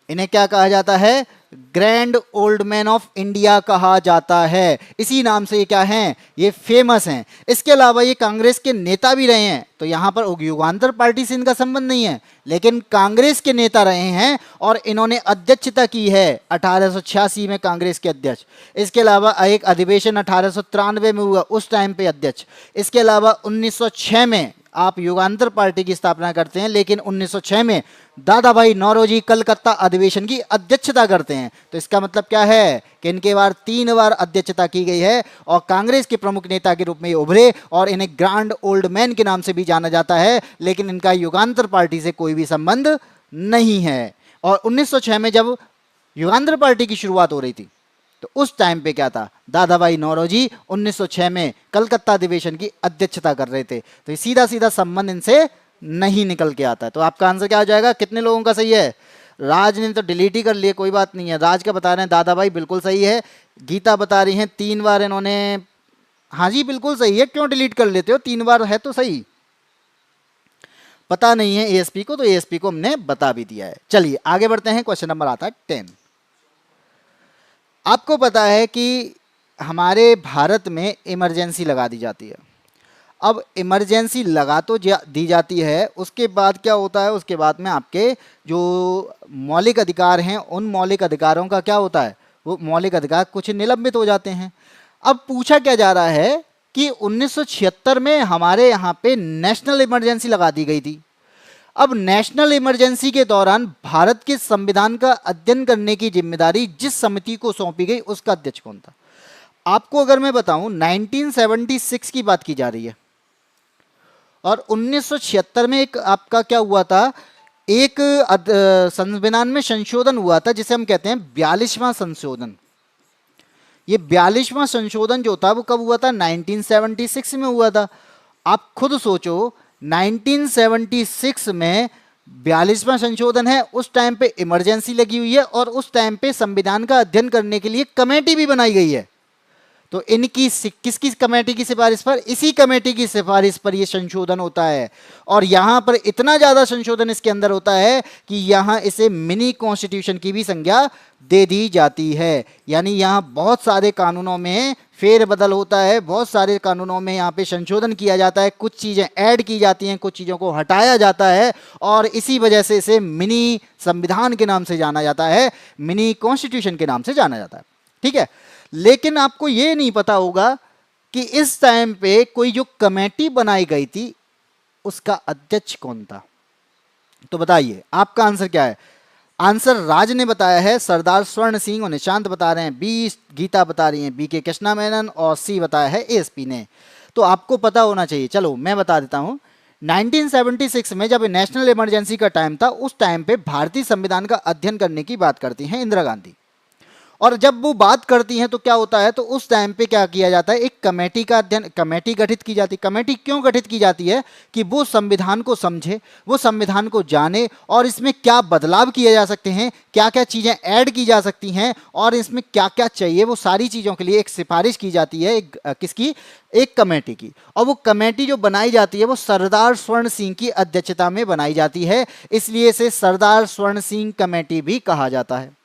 इन्हें क्या कहा जाता है? Grand old man of India कहा जाता है। इसी नाम से ये क्या हैं? ये फेमस हैं। इसके अलावा ये कांग्रेस के नेता भी रहे हैं, तो यहां पर युगांतर पार्टी से इनका संबंध नहीं है, लेकिन कांग्रेस के नेता रहे हैं और इन्होंने अध्यक्षता की है 1886 में, कांग्रेस के अध्यक्ष। इसके अलावा एक अधिवेशन 1893 में हुआ, उस टाइम पे अध्यक्ष। इसके अलावा 1906 में आप युगांतर पार्टी की स्थापना करते हैं, लेकिन 1906 में दादा भाई नौरोजी कलकत्ता अधिवेशन की अध्यक्षता करते हैं। तो इसका मतलब क्या है कि इनके बार 3 बार अध्यक्षता की गई है और कांग्रेस के प्रमुख नेता के रूप में ये उभरे और इन्हें ग्रैंड ओल्ड मैन के नाम से भी जाना जाता है, लेकिन इनका युगांतर पार्टी से कोई भी संबंध नहीं है। और 1906 में जब युगांतर पार्टी की शुरुआत हो रही थी तो उस टाइम पे क्या था? दादा भाई नौरोजी 1906 में कलकत्ता अधिवेशन की अध्यक्षता कर रहे थे। तो सीधा सीधा संबंध इनसे नहीं निकल के आता है। तो आपका आंसर क्या हो जाएगा? कितने लोगों का सही है? राज ने तो डिलीट ही कर लिए, कोई बात नहीं है। राज का बता रहे हैं दादा भाई बिल्कुल सही है। गीता बता रही हैं 3 बार इन्होंने, हाँ जी बिल्कुल सही है, क्यों डिलीट कर लेते हो? 3 बार है तो सही। पता नहीं है एएसपी को, तो एएसपी को हमने बता भी दिया है। चलिए आगे बढ़ते हैं, क्वेश्चन नंबर आता है 10। आपको पता है कि हमारे भारत में इमरजेंसी लगा दी जाती है। अब इमरजेंसी लगा तो दी जाती है, उसके बाद क्या होता है? उसके बाद में आपके जो मौलिक अधिकार हैं, उन मौलिक अधिकारों का क्या होता है? वो मौलिक अधिकार कुछ निलंबित हो जाते हैं। अब पूछा क्या जा रहा है कि 1976 में हमारे यहाँ पे नेशनल इमरजेंसी लगा दी गई थी। अब नेशनल इमरजेंसी के दौरान भारत के संविधान का अध्ययन करने की जिम्मेदारी जिस समिति को सौंपी गई, उसका अध्यक्ष कौन था? आपको अगर मैं बताऊं 1976 की बात की जा रही है और 1976 में एक आपका क्या हुआ था? एक संविधान में संशोधन हुआ था जिसे हम कहते हैं 42वां संशोधन। ये 42वां संशोधन जो था वो कब हुआ था? 1976 में हुआ था। आप खुद सोचो, 1976 में 42वां संशोधन है, उस टाइम पे इमरजेंसी लगी हुई है और उस टाइम पे संविधान का अध्ययन करने के लिए कमेटी भी बनाई गई है। तो इनकी किसकी कमेटी की सिफारिश पर? इसी कमेटी की सिफारिश पर यह संशोधन होता है। और यहां पर इतना ज्यादा संशोधन इसके अंदर होता है कि यहां इसे मिनी कॉन्स्टिट्यूशन की भी संज्ञा दे दी जाती है। यानी यहां बहुत सारे कानूनों में फेरबदल होता है, बहुत सारे कानूनों में यहाँ पे संशोधन किया जाता है, कुछ चीज़ें ऐड की जाती हैं, कुछ चीज़ों को हटाया जाता है और इसी वजह से इसे मिनी संविधान के नाम से जाना जाता है, मिनी कॉन्स्टिट्यूशन के नाम से जाना जाता है। ठीक है, लेकिन आपको ये नहीं पता होगा कि इस टाइम पे कोई जो कमेटी बनाई गई थी उसका अध्यक्ष कौन था। तो बताइए आपका आंसर क्या है। आंसर राज ने बताया है, सरदार स्वर्ण सिंह और निशांत बता रहे हैं बी, गीता बता रही हैं बी के कृष्णा मेनन, और सी बताया है एएसपी ने। तो आपको पता होना चाहिए। चलो मैं बता देता हूं। 1976 में जब नेशनल इमरजेंसी का टाइम था, उस टाइम पे भारतीय संविधान का अध्ययन करने की बात करती हैं इंदिरा गांधी। और जब वो बात करती हैं तो क्या होता है, तो उस टाइम पे क्या किया जाता है, एक कमेटी का अध्ययन, कमेटी गठित की जाती है। कमेटी क्यों गठित की जाती है कि वो संविधान को समझे, वो संविधान को जाने और इसमें क्या बदलाव किए जा सकते हैं, क्या क्या चीजें ऐड की जा सकती हैं और इसमें क्या क्या चाहिए, वो सारी चीजों के लिए एक सिफारिश की जाती है। किसकी? एक कमेटी की। और वो कमेटी जो बनाई जाती है वो सरदार स्वर्ण सिंह की अध्यक्षता में बनाई जाती है, इसलिए इसे सरदार स्वर्ण सिंह कमेटी भी कहा जाता है।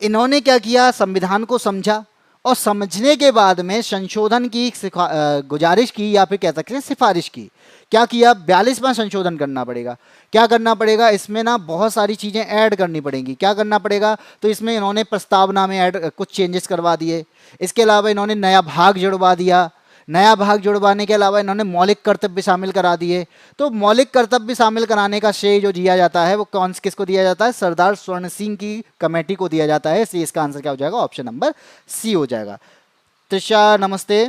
इन्होंने क्या किया, संविधान को समझा और समझने के बाद में संशोधन की गुजारिश की, या फिर कह सकते हैं सिफारिश की। क्या किया, 42वां संशोधन करना पड़ेगा। क्या करना पड़ेगा, इसमें ना बहुत सारी चीजें ऐड करनी पड़ेंगी। क्या करना पड़ेगा, तो इसमें इन्होंने प्रस्तावना में ऐड कुछ चेंजेस करवा दिए। इसके अलावा इन्होंने नया भाग जुड़वा दिया। नया भाग जुड़वाने के अलावा इन्होंने मौलिक कर्तव्य शामिल करा दिए। तो मौलिक कर्तव्य शामिल कराने का श्रेय जो दिया जाता है वो कौन किसको दिया जाता है, सरदार स्वर्ण सिंह की कमेटी को दिया जाता है। इसलिए इसका आंसर क्या हो जाएगा, ऑप्शन नंबर सी हो जाएगा। त्रिशा नमस्ते,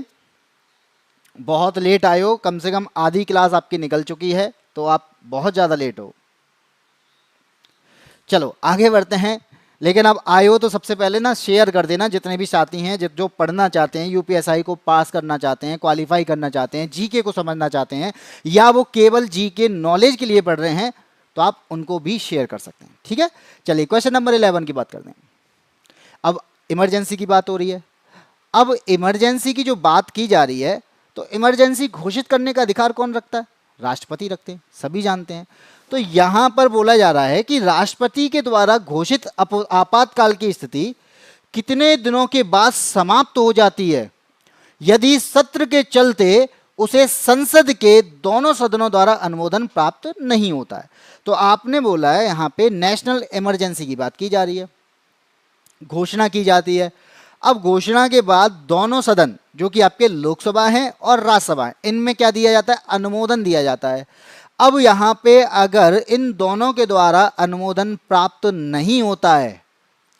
बहुत लेट आए हो, कम से कम आधी क्लास आपकी निकल चुकी है, तो आप बहुत ज्यादा लेट हो। चलो आगे बढ़ते हैं। लेकिन अब आए हो तो सबसे पहले ना शेयर कर देना, जितने भी साथी हैं जो पढ़ना चाहते हैं, यूपीएसआई को पास करना चाहते हैं, क्वालिफाई करना चाहते हैं, जीके को समझना चाहते हैं, या वो केवल जीके नॉलेज के लिए पढ़ रहे हैं, तो आप उनको भी शेयर कर सकते हैं। ठीक है, चलिए क्वेश्चन नंबर 11 की बात करते हैं। अब इमरजेंसी की बात हो रही है। अब इमरजेंसी की जो बात की जा रही है, तो इमरजेंसी घोषित करने का अधिकार कौन रखता है, राष्ट्रपति रखते हैं, सभी जानते हैं। तो यहां पर बोला जा रहा है कि राष्ट्रपति के द्वारा घोषित आपातकाल की स्थिति कितने दिनों के बाद समाप्त हो जाती है यदि सत्र के चलते उसे संसद के दोनों सदनों द्वारा अनुमोदन प्राप्त नहीं होता है। तो आपने बोला है यहां पे नेशनल इमरजेंसी की बात की जा रही है, घोषणा की जाती है। अब घोषणा के बाद दोनों सदन जो कि आपके लोकसभा हैं और राज्यसभा हैं, इनमें क्या दिया जाता है, अनुमोदन दिया जाता है। अब यहां पे अगर इन दोनों के द्वारा अनुमोदन प्राप्त नहीं होता है,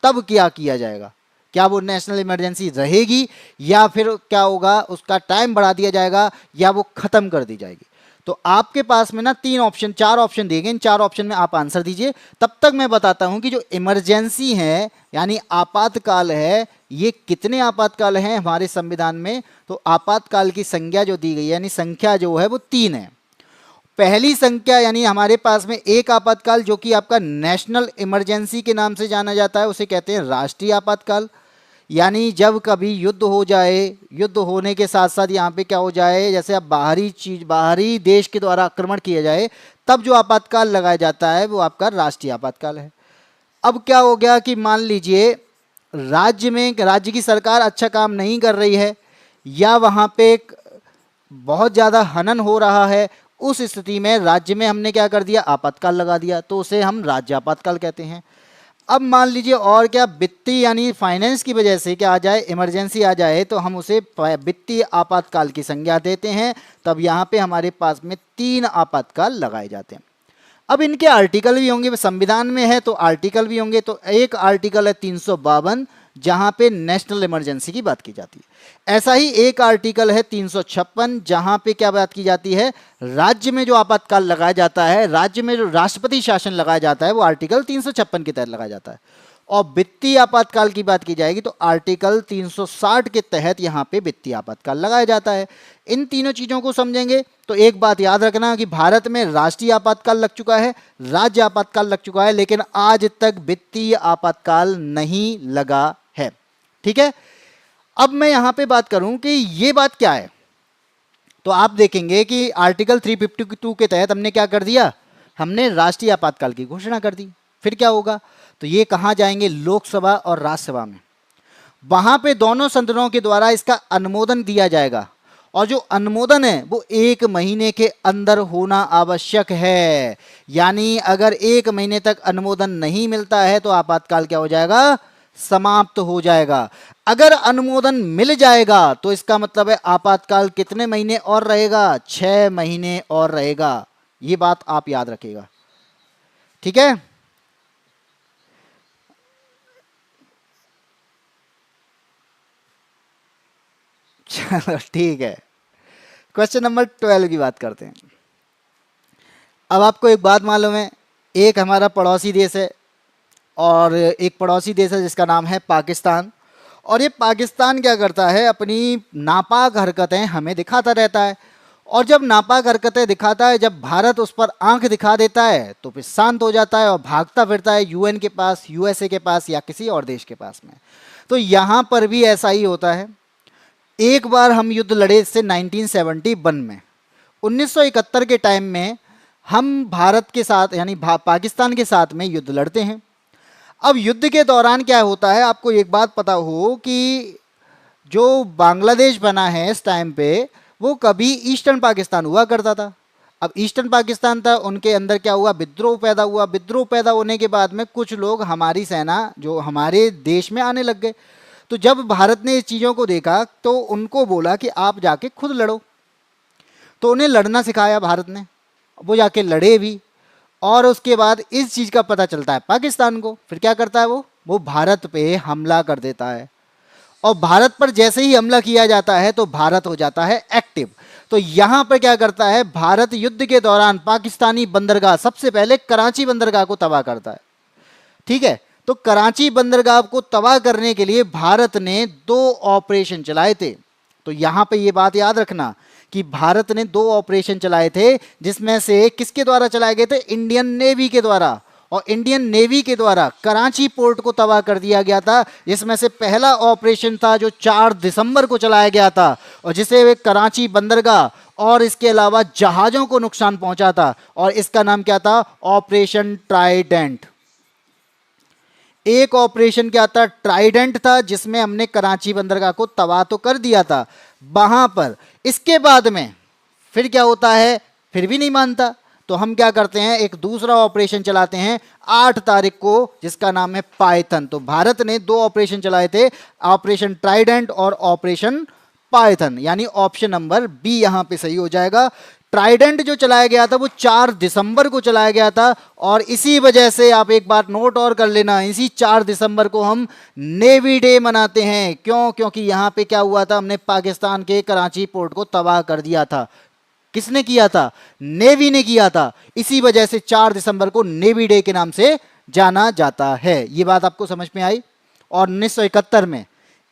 तब क्या किया जाएगा, क्या वो नेशनल इमरजेंसी रहेगी या फिर क्या होगा, उसका टाइम बढ़ा दिया जाएगा या वो खत्म कर दी जाएगी। तो आपके पास में ना चार ऑप्शन दिए गए, इन चार ऑप्शन में आप आंसर दीजिए। तब तक मैं बताता हूं कि जो इमरजेंसी है यानी आपातकाल है, ये कितने आपातकाल हैं हमारे संविधान में। तो आपातकाल की संज्ञा जो दी गई है, यानी संख्या जो है वो 3 है। पहली संख्या यानी हमारे पास में एक आपातकाल जो कि आपका नेशनल इमरजेंसी के नाम से जाना जाता है, उसे कहते हैं राष्ट्रीय आपातकाल। यानी जब कभी युद्ध हो जाए, युद्ध होने के साथ साथ यहाँ पे क्या हो जाए, जैसे अब बाहरी देश के द्वारा आक्रमण किया जाए, तब जो आपातकाल लगाया जाता है वो आपका राष्ट्रीय आपातकाल है। अब क्या हो गया कि मान लीजिए राज्य की सरकार अच्छा काम नहीं कर रही है, या वहाँ पे बहुत ज़्यादा हनन हो रहा है, उस स्थिति में राज्य में हमने क्या कर दिया, आपातकाल लगा दिया, तो उसे हम राज्य आपातकाल कहते हैं। अब मान लीजिए और क्या, वित्तीय यानी फाइनेंस की वजह से क्या आ जाए, इमरजेंसी आ जाए, तो हम उसे वित्तीय आपातकाल की संज्ञा देते हैं। तब यहाँ पे हमारे पास में 3 आपातकाल लगाए जाते हैं। अब इनके आर्टिकल भी होंगे, संविधान में है तो आर्टिकल भी होंगे। तो एक आर्टिकल है 352 जहां पे नेशनल इमरजेंसी की बात की जाती है। ऐसा ही एक आर्टिकल है 356 जहां पे क्या बात की जाती है, राज्य में जो आपातकाल लगाया जाता है, राज्य में जो राष्ट्रपति शासन लगाया जाता है, वो आर्टिकल 356 के तहत लगाया जाता है। और वित्तीय आपातकाल की बात की जाएगी तो आर्टिकल 360 के तहत यहां पे वित्तीय आपातकाल लगाया जाता है। इन तीनों चीजों को समझेंगे तो एक बात याद रखना कि भारत में राष्ट्रीय आपातकाल लग चुका है, राज्य आपातकाल लग चुका है, लेकिन आज तक वित्तीय आपातकाल नहीं लगा है। ठीक है, अब मैं यहां पे बात करूं कि ये बात क्या है, तो आप देखेंगे कि आर्टिकल 352 के तहत हमने क्या कर दिया, हमने राष्ट्रीय आपातकाल की घोषणा कर दी। फिर क्या होगा, तो ये कहां जाएंगे, लोकसभा और राज्यसभा में। वहां पे दोनों सदनों के द्वारा इसका अनुमोदन दिया जाएगा, और जो अनुमोदन है वो 1 महीने के अंदर होना आवश्यक है। यानी अगर 1 महीने तक अनुमोदन नहीं मिलता है तो आपातकाल क्या हो जाएगा, समाप्त हो जाएगा। अगर अनुमोदन मिल जाएगा तो इसका मतलब है आपातकाल कितने महीने और रहेगा? 6 महीने और रहेगा। ये बात आप याद रखिएगा, ठीक है। चलो ठीक है, क्वेश्चन नंबर 12 की बात करते हैं। अब आपको एक बात मालूम है, एक हमारा पड़ोसी देश है और एक पड़ोसी देश है जिसका नाम है पाकिस्तान। और ये पाकिस्तान क्या करता है, अपनी नापाक हरकतें हमें दिखाता रहता है। और जब नापाक हरकतें दिखाता है, जब भारत उस पर आंख दिखा देता है तो फिर शांत हो जाता है और भागता फिरता है यूएन के पास, यूएसए के पास या किसी और देश के पास में। तो यहाँ पर भी ऐसा ही होता है। एक बार हम युद्ध लड़े इससे 1971 में। 1971 के टाइम में हम भारत के साथ यानी पाकिस्तान के साथ में युद्ध लड़ते हैं। अब युद्ध के दौरान क्या होता है, आपको एक बात पता हो कि जो बांग्लादेश बना है इस टाइम पे, वो कभी ईस्टर्न पाकिस्तान हुआ करता था। अब ईस्टर्न पाकिस्तान था, उनके अंदर क्या हुआ, विद्रोह पैदा हुआ। विद्रोह पैदा होने के बाद में कुछ लोग हमारी सेना जो हमारे देश में आने लग गए। तो जब भारत ने इस चीज़ों को देखा तो उनको बोला कि आप जाके खुद लड़ो। तो उन्हें लड़ना सिखाया भारत ने, वो जाके लड़े भी। और उसके बाद इस चीज़ का पता चलता है पाकिस्तान को, फिर क्या करता है वो भारत पे हमला कर देता है। और भारत पर जैसे ही हमला किया जाता है तो भारत हो जाता है एक्टिव। तो यहां पर क्या करता है, भारत युद्ध के दौरान पाकिस्तानी बंदरगाह, सबसे पहले कराची बंदरगाह को तबाह करता है, ठीक है। तो कराची बंदरगाह को तबाह करने के लिए भारत ने 2 ऑपरेशन चलाए थे। तो यहां पे ये बात याद रखना कि भारत ने 2 ऑपरेशन चलाए थे, जिसमें से किसके द्वारा चलाए गए थे, इंडियन नेवी के द्वारा। और इंडियन नेवी के द्वारा कराची पोर्ट को तबाह कर दिया गया था, जिसमें से पहला ऑपरेशन था जो 4 दिसंबर को चलाया गया था, और जिसे वे कराची बंदरगाह और इसके अलावा जहाजों को नुकसान पहुंचा था। और इसका नाम क्या था, ऑपरेशन ट्राइडेंट। एक ऑपरेशन क्या था, ट्राइडेंट था, जिसमें हमने कराची बंदरगाह को तबाह तो कर दिया था वहां पर। इसके बाद में फिर क्या होता है, फिर भी नहीं मानता, तो हम क्या करते हैं, एक दूसरा ऑपरेशन चलाते हैं 8 तारीख को, जिसका नाम है पाइथन। तो भारत ने 2 ऑपरेशन चलाए थे, ऑपरेशन ट्राइडेंट और ऑपरेशन पाइथन, यानी ऑप्शन नंबर बी यहां पे सही हो जाएगा। ट्राइडेंट जो चलाया गया था वो 4 दिसंबर को चलाया गया था, और इसी वजह से आप एक बात नोट और कर लेना, इसी 4 दिसंबर को हम नेवी डे मनाते हैं। क्यों? क्योंकि यहां पे क्या हुआ था, हमने पाकिस्तान के कराची पोर्ट को तबाह कर दिया था। किसने किया था, नेवी ने किया था। इसी वजह से 4 दिसंबर को नेवी डे के नाम से जाना जाता है। ये बात आपको समझ में आई। और 1971 में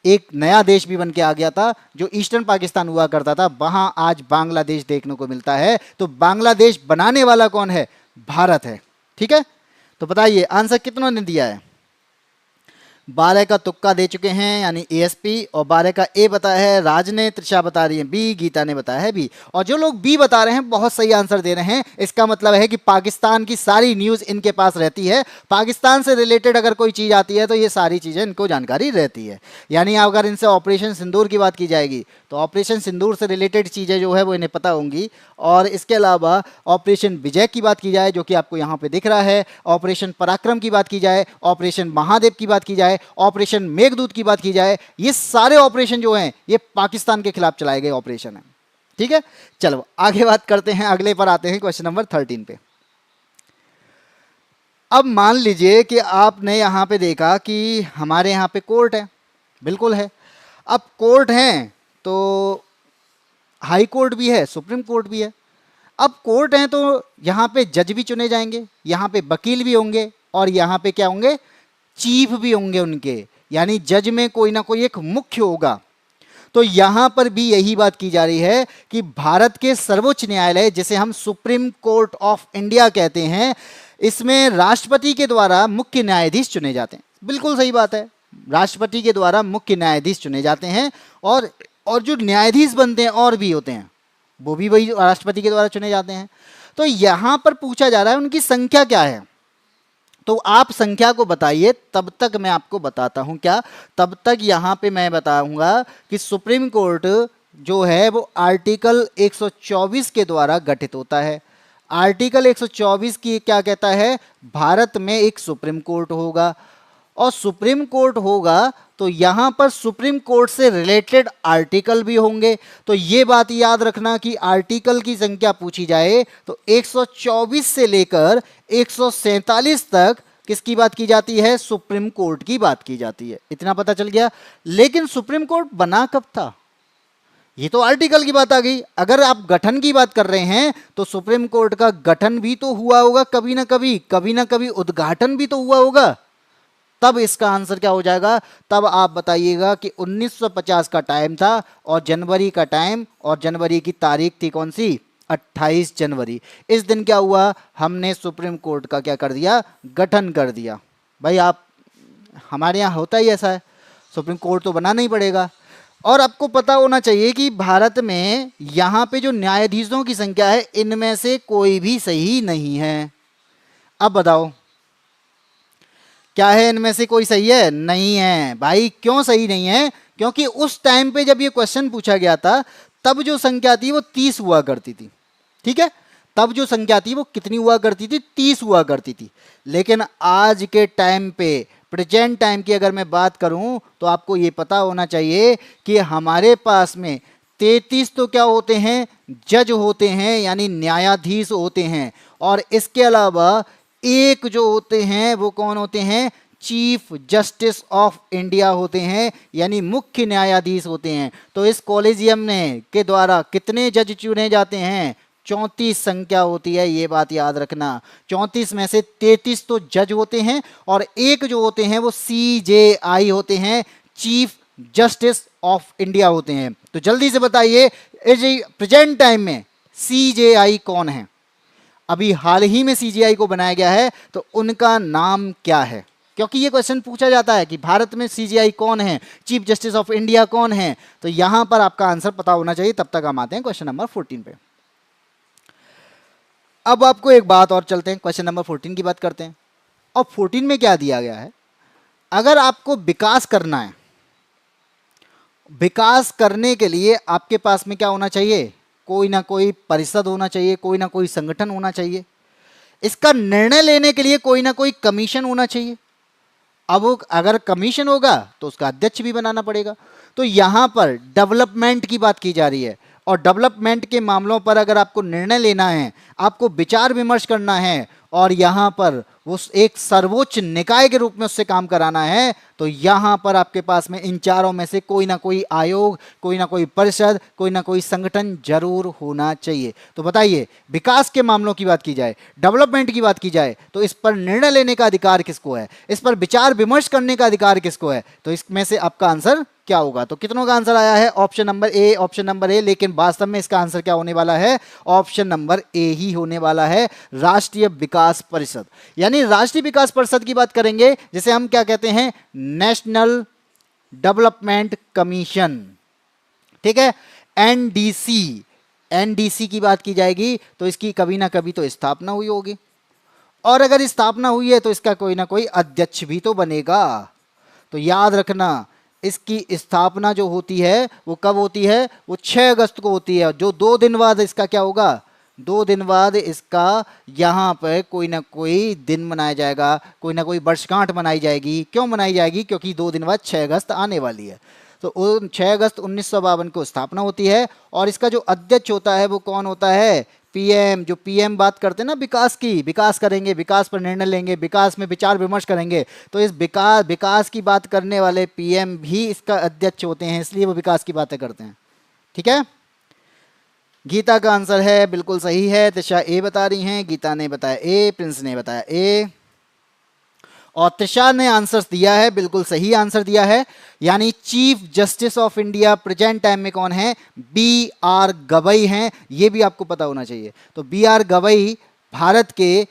एक नया देश भी बन के आ गया था, जो ईस्टर्न पाकिस्तान हुआ करता था, वहां आज बांग्लादेश देखने को मिलता है। तो बांग्लादेश बनाने वाला कौन है, भारत है, ठीक है। तो बताइए आंसर कितनों ने दिया है, 12 का तुक्का दे चुके हैं यानी एएसपी, और 12 का ए बताया है राज ने, त्रिशा बता रही है बी, गीता ने बताया है बी। और जो लोग बी बता रहे हैं बहुत सही आंसर दे रहे हैं। इसका मतलब है कि पाकिस्तान की सारी न्यूज़ इनके पास रहती है, पाकिस्तान से रिलेटेड अगर कोई चीज़ आती है तो ये सारी चीज़ें इनको जानकारी रहती है। यानी अगर इनसे ऑपरेशन सिंदूर की बात की जाएगी तो ऑपरेशन सिंदूर से रिलेटेड चीज़ें जो है वो इन्हें पता होंगी। और इसके अलावा ऑपरेशन विजय की बात की जाए, जो कि आपको यहाँ पे दिख रहा है, ऑपरेशन पराक्रम की बात की जाए, ऑपरेशन महादेव की बात की जाए, ऑपरेशन मेघदूत की बात की जाए, ये सारे ऑपरेशन जो हैं ये पाकिस्तान के खिलाफ चलाए गए ऑपरेशन हैं, ठीक है। चलो आगे बात करते हैं, अगले पर आते हैं, क्वेश्चन नंबर 13 पे। अब मान लीजिए कि आपने यहाँ पे देखा कि हमारे यहाँ पे कोर्ट है, बिल्कुल है। अब कोर्ट है तो हाई कोर्ट भी है, सुप्रीम कोर्ट भी है। अब कोर्ट हैं तो यहाँ पे जज भी चुने जाएंगे, यहाँ पे वकील भी होंगे, और यहाँ पे क्या होंगे, चीफ भी होंगे उनके, यानी जज में कोई ना कोई एक मुख्य होगा। तो यहां पर भी यही बात की जा रही है कि भारत के सर्वोच्च न्यायालय, जिसे हम सुप्रीम कोर्ट ऑफ इंडिया कहते हैं, इसमें राष्ट्रपति के द्वारा मुख्य न्यायाधीश चुने जाते हैं। बिल्कुल सही बात है, राष्ट्रपति के द्वारा मुख्य न्यायाधीश चुने जाते हैं। और जो न्यायाधीश बनते हैं और भी होते हैं, वो भी वही राष्ट्रपति के द्वारा चुने जाते हैं। तो यहां पर पूछा जा रहा है उनकी संख्या क्या है, तो आप संख्या को बताइए, तब तक मैं आपको बताता हूं क्या, तब तक यहां पे मैं बताऊंगा कि सुप्रीम कोर्ट जो है वो आर्टिकल 124 के द्वारा गठित होता है। आर्टिकल 124 की क्या कहता है, भारत में एक सुप्रीम कोर्ट होगा, और सुप्रीम कोर्ट होगा तो यहां पर सुप्रीम कोर्ट से रिलेटेड आर्टिकल भी होंगे। तो ये बात याद रखना कि आर्टिकल की संख्या पूछी जाए तो 124 से लेकर 147 तक किसकी बात की जाती है? सुप्रीम कोर्ट की बात की जाती है। इतना पता चल गया। लेकिन सुप्रीम कोर्ट बना कब था? ये तो आर्टिकल की बात आ गई। अगर आप गठन की बात कर रहे हैं तो सुप्रीम कोर्ट का गठन भी तो हुआ होगा कभी ना कभी उद्घाटन भी तो हुआ होगा। तब इसका आंसर क्या हो जाएगा? तब आप बताइएगा कि 1950 का टाइम था और जनवरी का टाइम और जनवरी की तारीख थी कौन सी? 28 जनवरी। इस दिन क्या हुआ? हमने सुप्रीम कोर्ट का क्या कर दिया? गठन कर दिया। भाई आप, हमारे यहाँ होता ही ऐसा है, सुप्रीम कोर्ट तो बनाना ही पड़ेगा। और आपको पता होना चाहिए कि भारत में यहाँ पे जो न्यायाधीशों की संख्या है इनमें से कोई भी सही नहीं है। अब बताओ क्या है? इनमें से कोई सही है? नहीं है। भाई क्यों सही नहीं है? क्योंकि उस टाइम पे जब ये क्वेश्चन पूछा गया था तब जो संख्या थी वो 30 हुआ करती थी। ठीक है, तब जो संख्या थी वो कितनी हुआ करती थी? 30 हुआ करती थी। लेकिन आज के टाइम पे, प्रेजेंट टाइम की अगर मैं बात करूं तो आपको ये पता होना चाहिए कि हमारे पास में 33 तो क्या होते हैं? जज होते हैं, यानी न्यायाधीश होते हैं। और इसके अलावा एक जो होते हैं वो कौन होते हैं? चीफ जस्टिस ऑफ इंडिया होते हैं, यानी मुख्य न्यायाधीश होते हैं। तो इस कॉलेजियम ने के द्वारा कितने जज चुने जाते हैं? 34 संख्या होती है, ये बात याद रखना। 34 में से 33 तो जज होते हैं और एक जो होते हैं वो CJI होते हैं, चीफ जस्टिस ऑफ इंडिया होते हैं। तो जल्दी से बताइए प्रेजेंट टाइम में CJI कौन है? अभी हाल ही में CJI को बनाया गया है, तो उनका नाम क्या है? क्योंकि ये क्वेश्चन पूछा जाता है कि भारत में CJI कौन है, चीफ जस्टिस ऑफ इंडिया कौन है। तो यहां पर आपका आंसर पता होना चाहिए। तब तक हम आते हैं क्वेश्चन नंबर 14 पे। अब आपको एक बात और, चलते हैं क्वेश्चन नंबर 14 की बात करते हैं। और 14 में क्या दिया गया है? अगर आपको विकास करना है, विकास करने के लिए आपके पास में क्या होना चाहिए? कोई ना कोई परिषद होना चाहिए, कोई ना कोई संगठन होना चाहिए। इसका निर्णय लेने के लिए कोई ना कोई कमीशन होना चाहिए। अब अगर कमीशन होगा तो उसका अध्यक्ष भी बनाना पड़ेगा। तो यहां पर डेवलपमेंट की बात की जा रही है और डेवलपमेंट के मामलों पर अगर आपको निर्णय लेना है, आपको विचार विमर्श करना है और यहां पर वो एक सर्वोच्च निकाय के रूप में उससे काम कराना है, तो यहां पर आपके पास में इन चारों में से कोई ना कोई आयोग, कोई ना कोई परिषद, कोई ना कोई संगठन जरूर होना चाहिए। तो बताइए, विकास के मामलों की बात की जाए, डेवलपमेंट की बात की जाए, तो इस पर निर्णय लेने का अधिकार किसको है? इस पर विचार विमर्श करने का अधिकार किसको है? तो इसमें से आपका आंसर क्या होगा? तो कितनों का आंसर आया है? Option number A, option number A. लेकिन वास्तव में इसका आंसर क्या होने वाला है? ऑप्शन नंबर ए ही होने वाला है, राष्ट्रीय विकास परिषद। यानी राष्ट्रीय विकास परिषद की बात करेंगे जिसे हम क्या कहते हैं? National development commission. ठीक है, NDC। NDC की बात की जाएगी तो इसकी कभी ना कभी तो स्थापना हुई होगी, और अगर स्थापना हुई है तो इसका कोई ना कोई अध्यक्ष भी तो बनेगा। तो याद रखना, इसकी स्थापना जो होती है वो कब होती है? वो 6 अगस्त को होती है। जो 2 दिन बाद इसका क्या होगा? 2 दिन बाद इसका यहाँ पर कोई ना कोई दिन मनाया जाएगा, कोई ना कोई वर्षगांठ मनाई जाएगी। क्यों मनाई जाएगी? क्योंकि 2 दिन बाद 6 अगस्त आने वाली है। तो 6 अगस्त 1952 को स्थापना होती है और इसका जो अध्यक्ष होता है वो कौन होता है? PM। जो PM बात करते हैं ना विकास की, विकास करेंगे, विकास पर निर्णय लेंगे, विकास में विचार विमर्श करेंगे, तो इस विकास की बात करने वाले PM भी इसका अध्यक्ष होते हैं, इसलिए वो विकास की बातें करते हैं। ठीक है, गीता का आंसर है बिल्कुल सही है। त्रिषा ए बता रही हैं, गीता ने बताया ए, प्रिंस ने बताया ए और त्रिषा ने आंसर दिया है, बिल्कुल सही आंसर दिया है। यानी chief justice of India present time में कौन है? BR गवई हैं, ये भी आपको पता होना चाहिए। तो BR गवई भारत के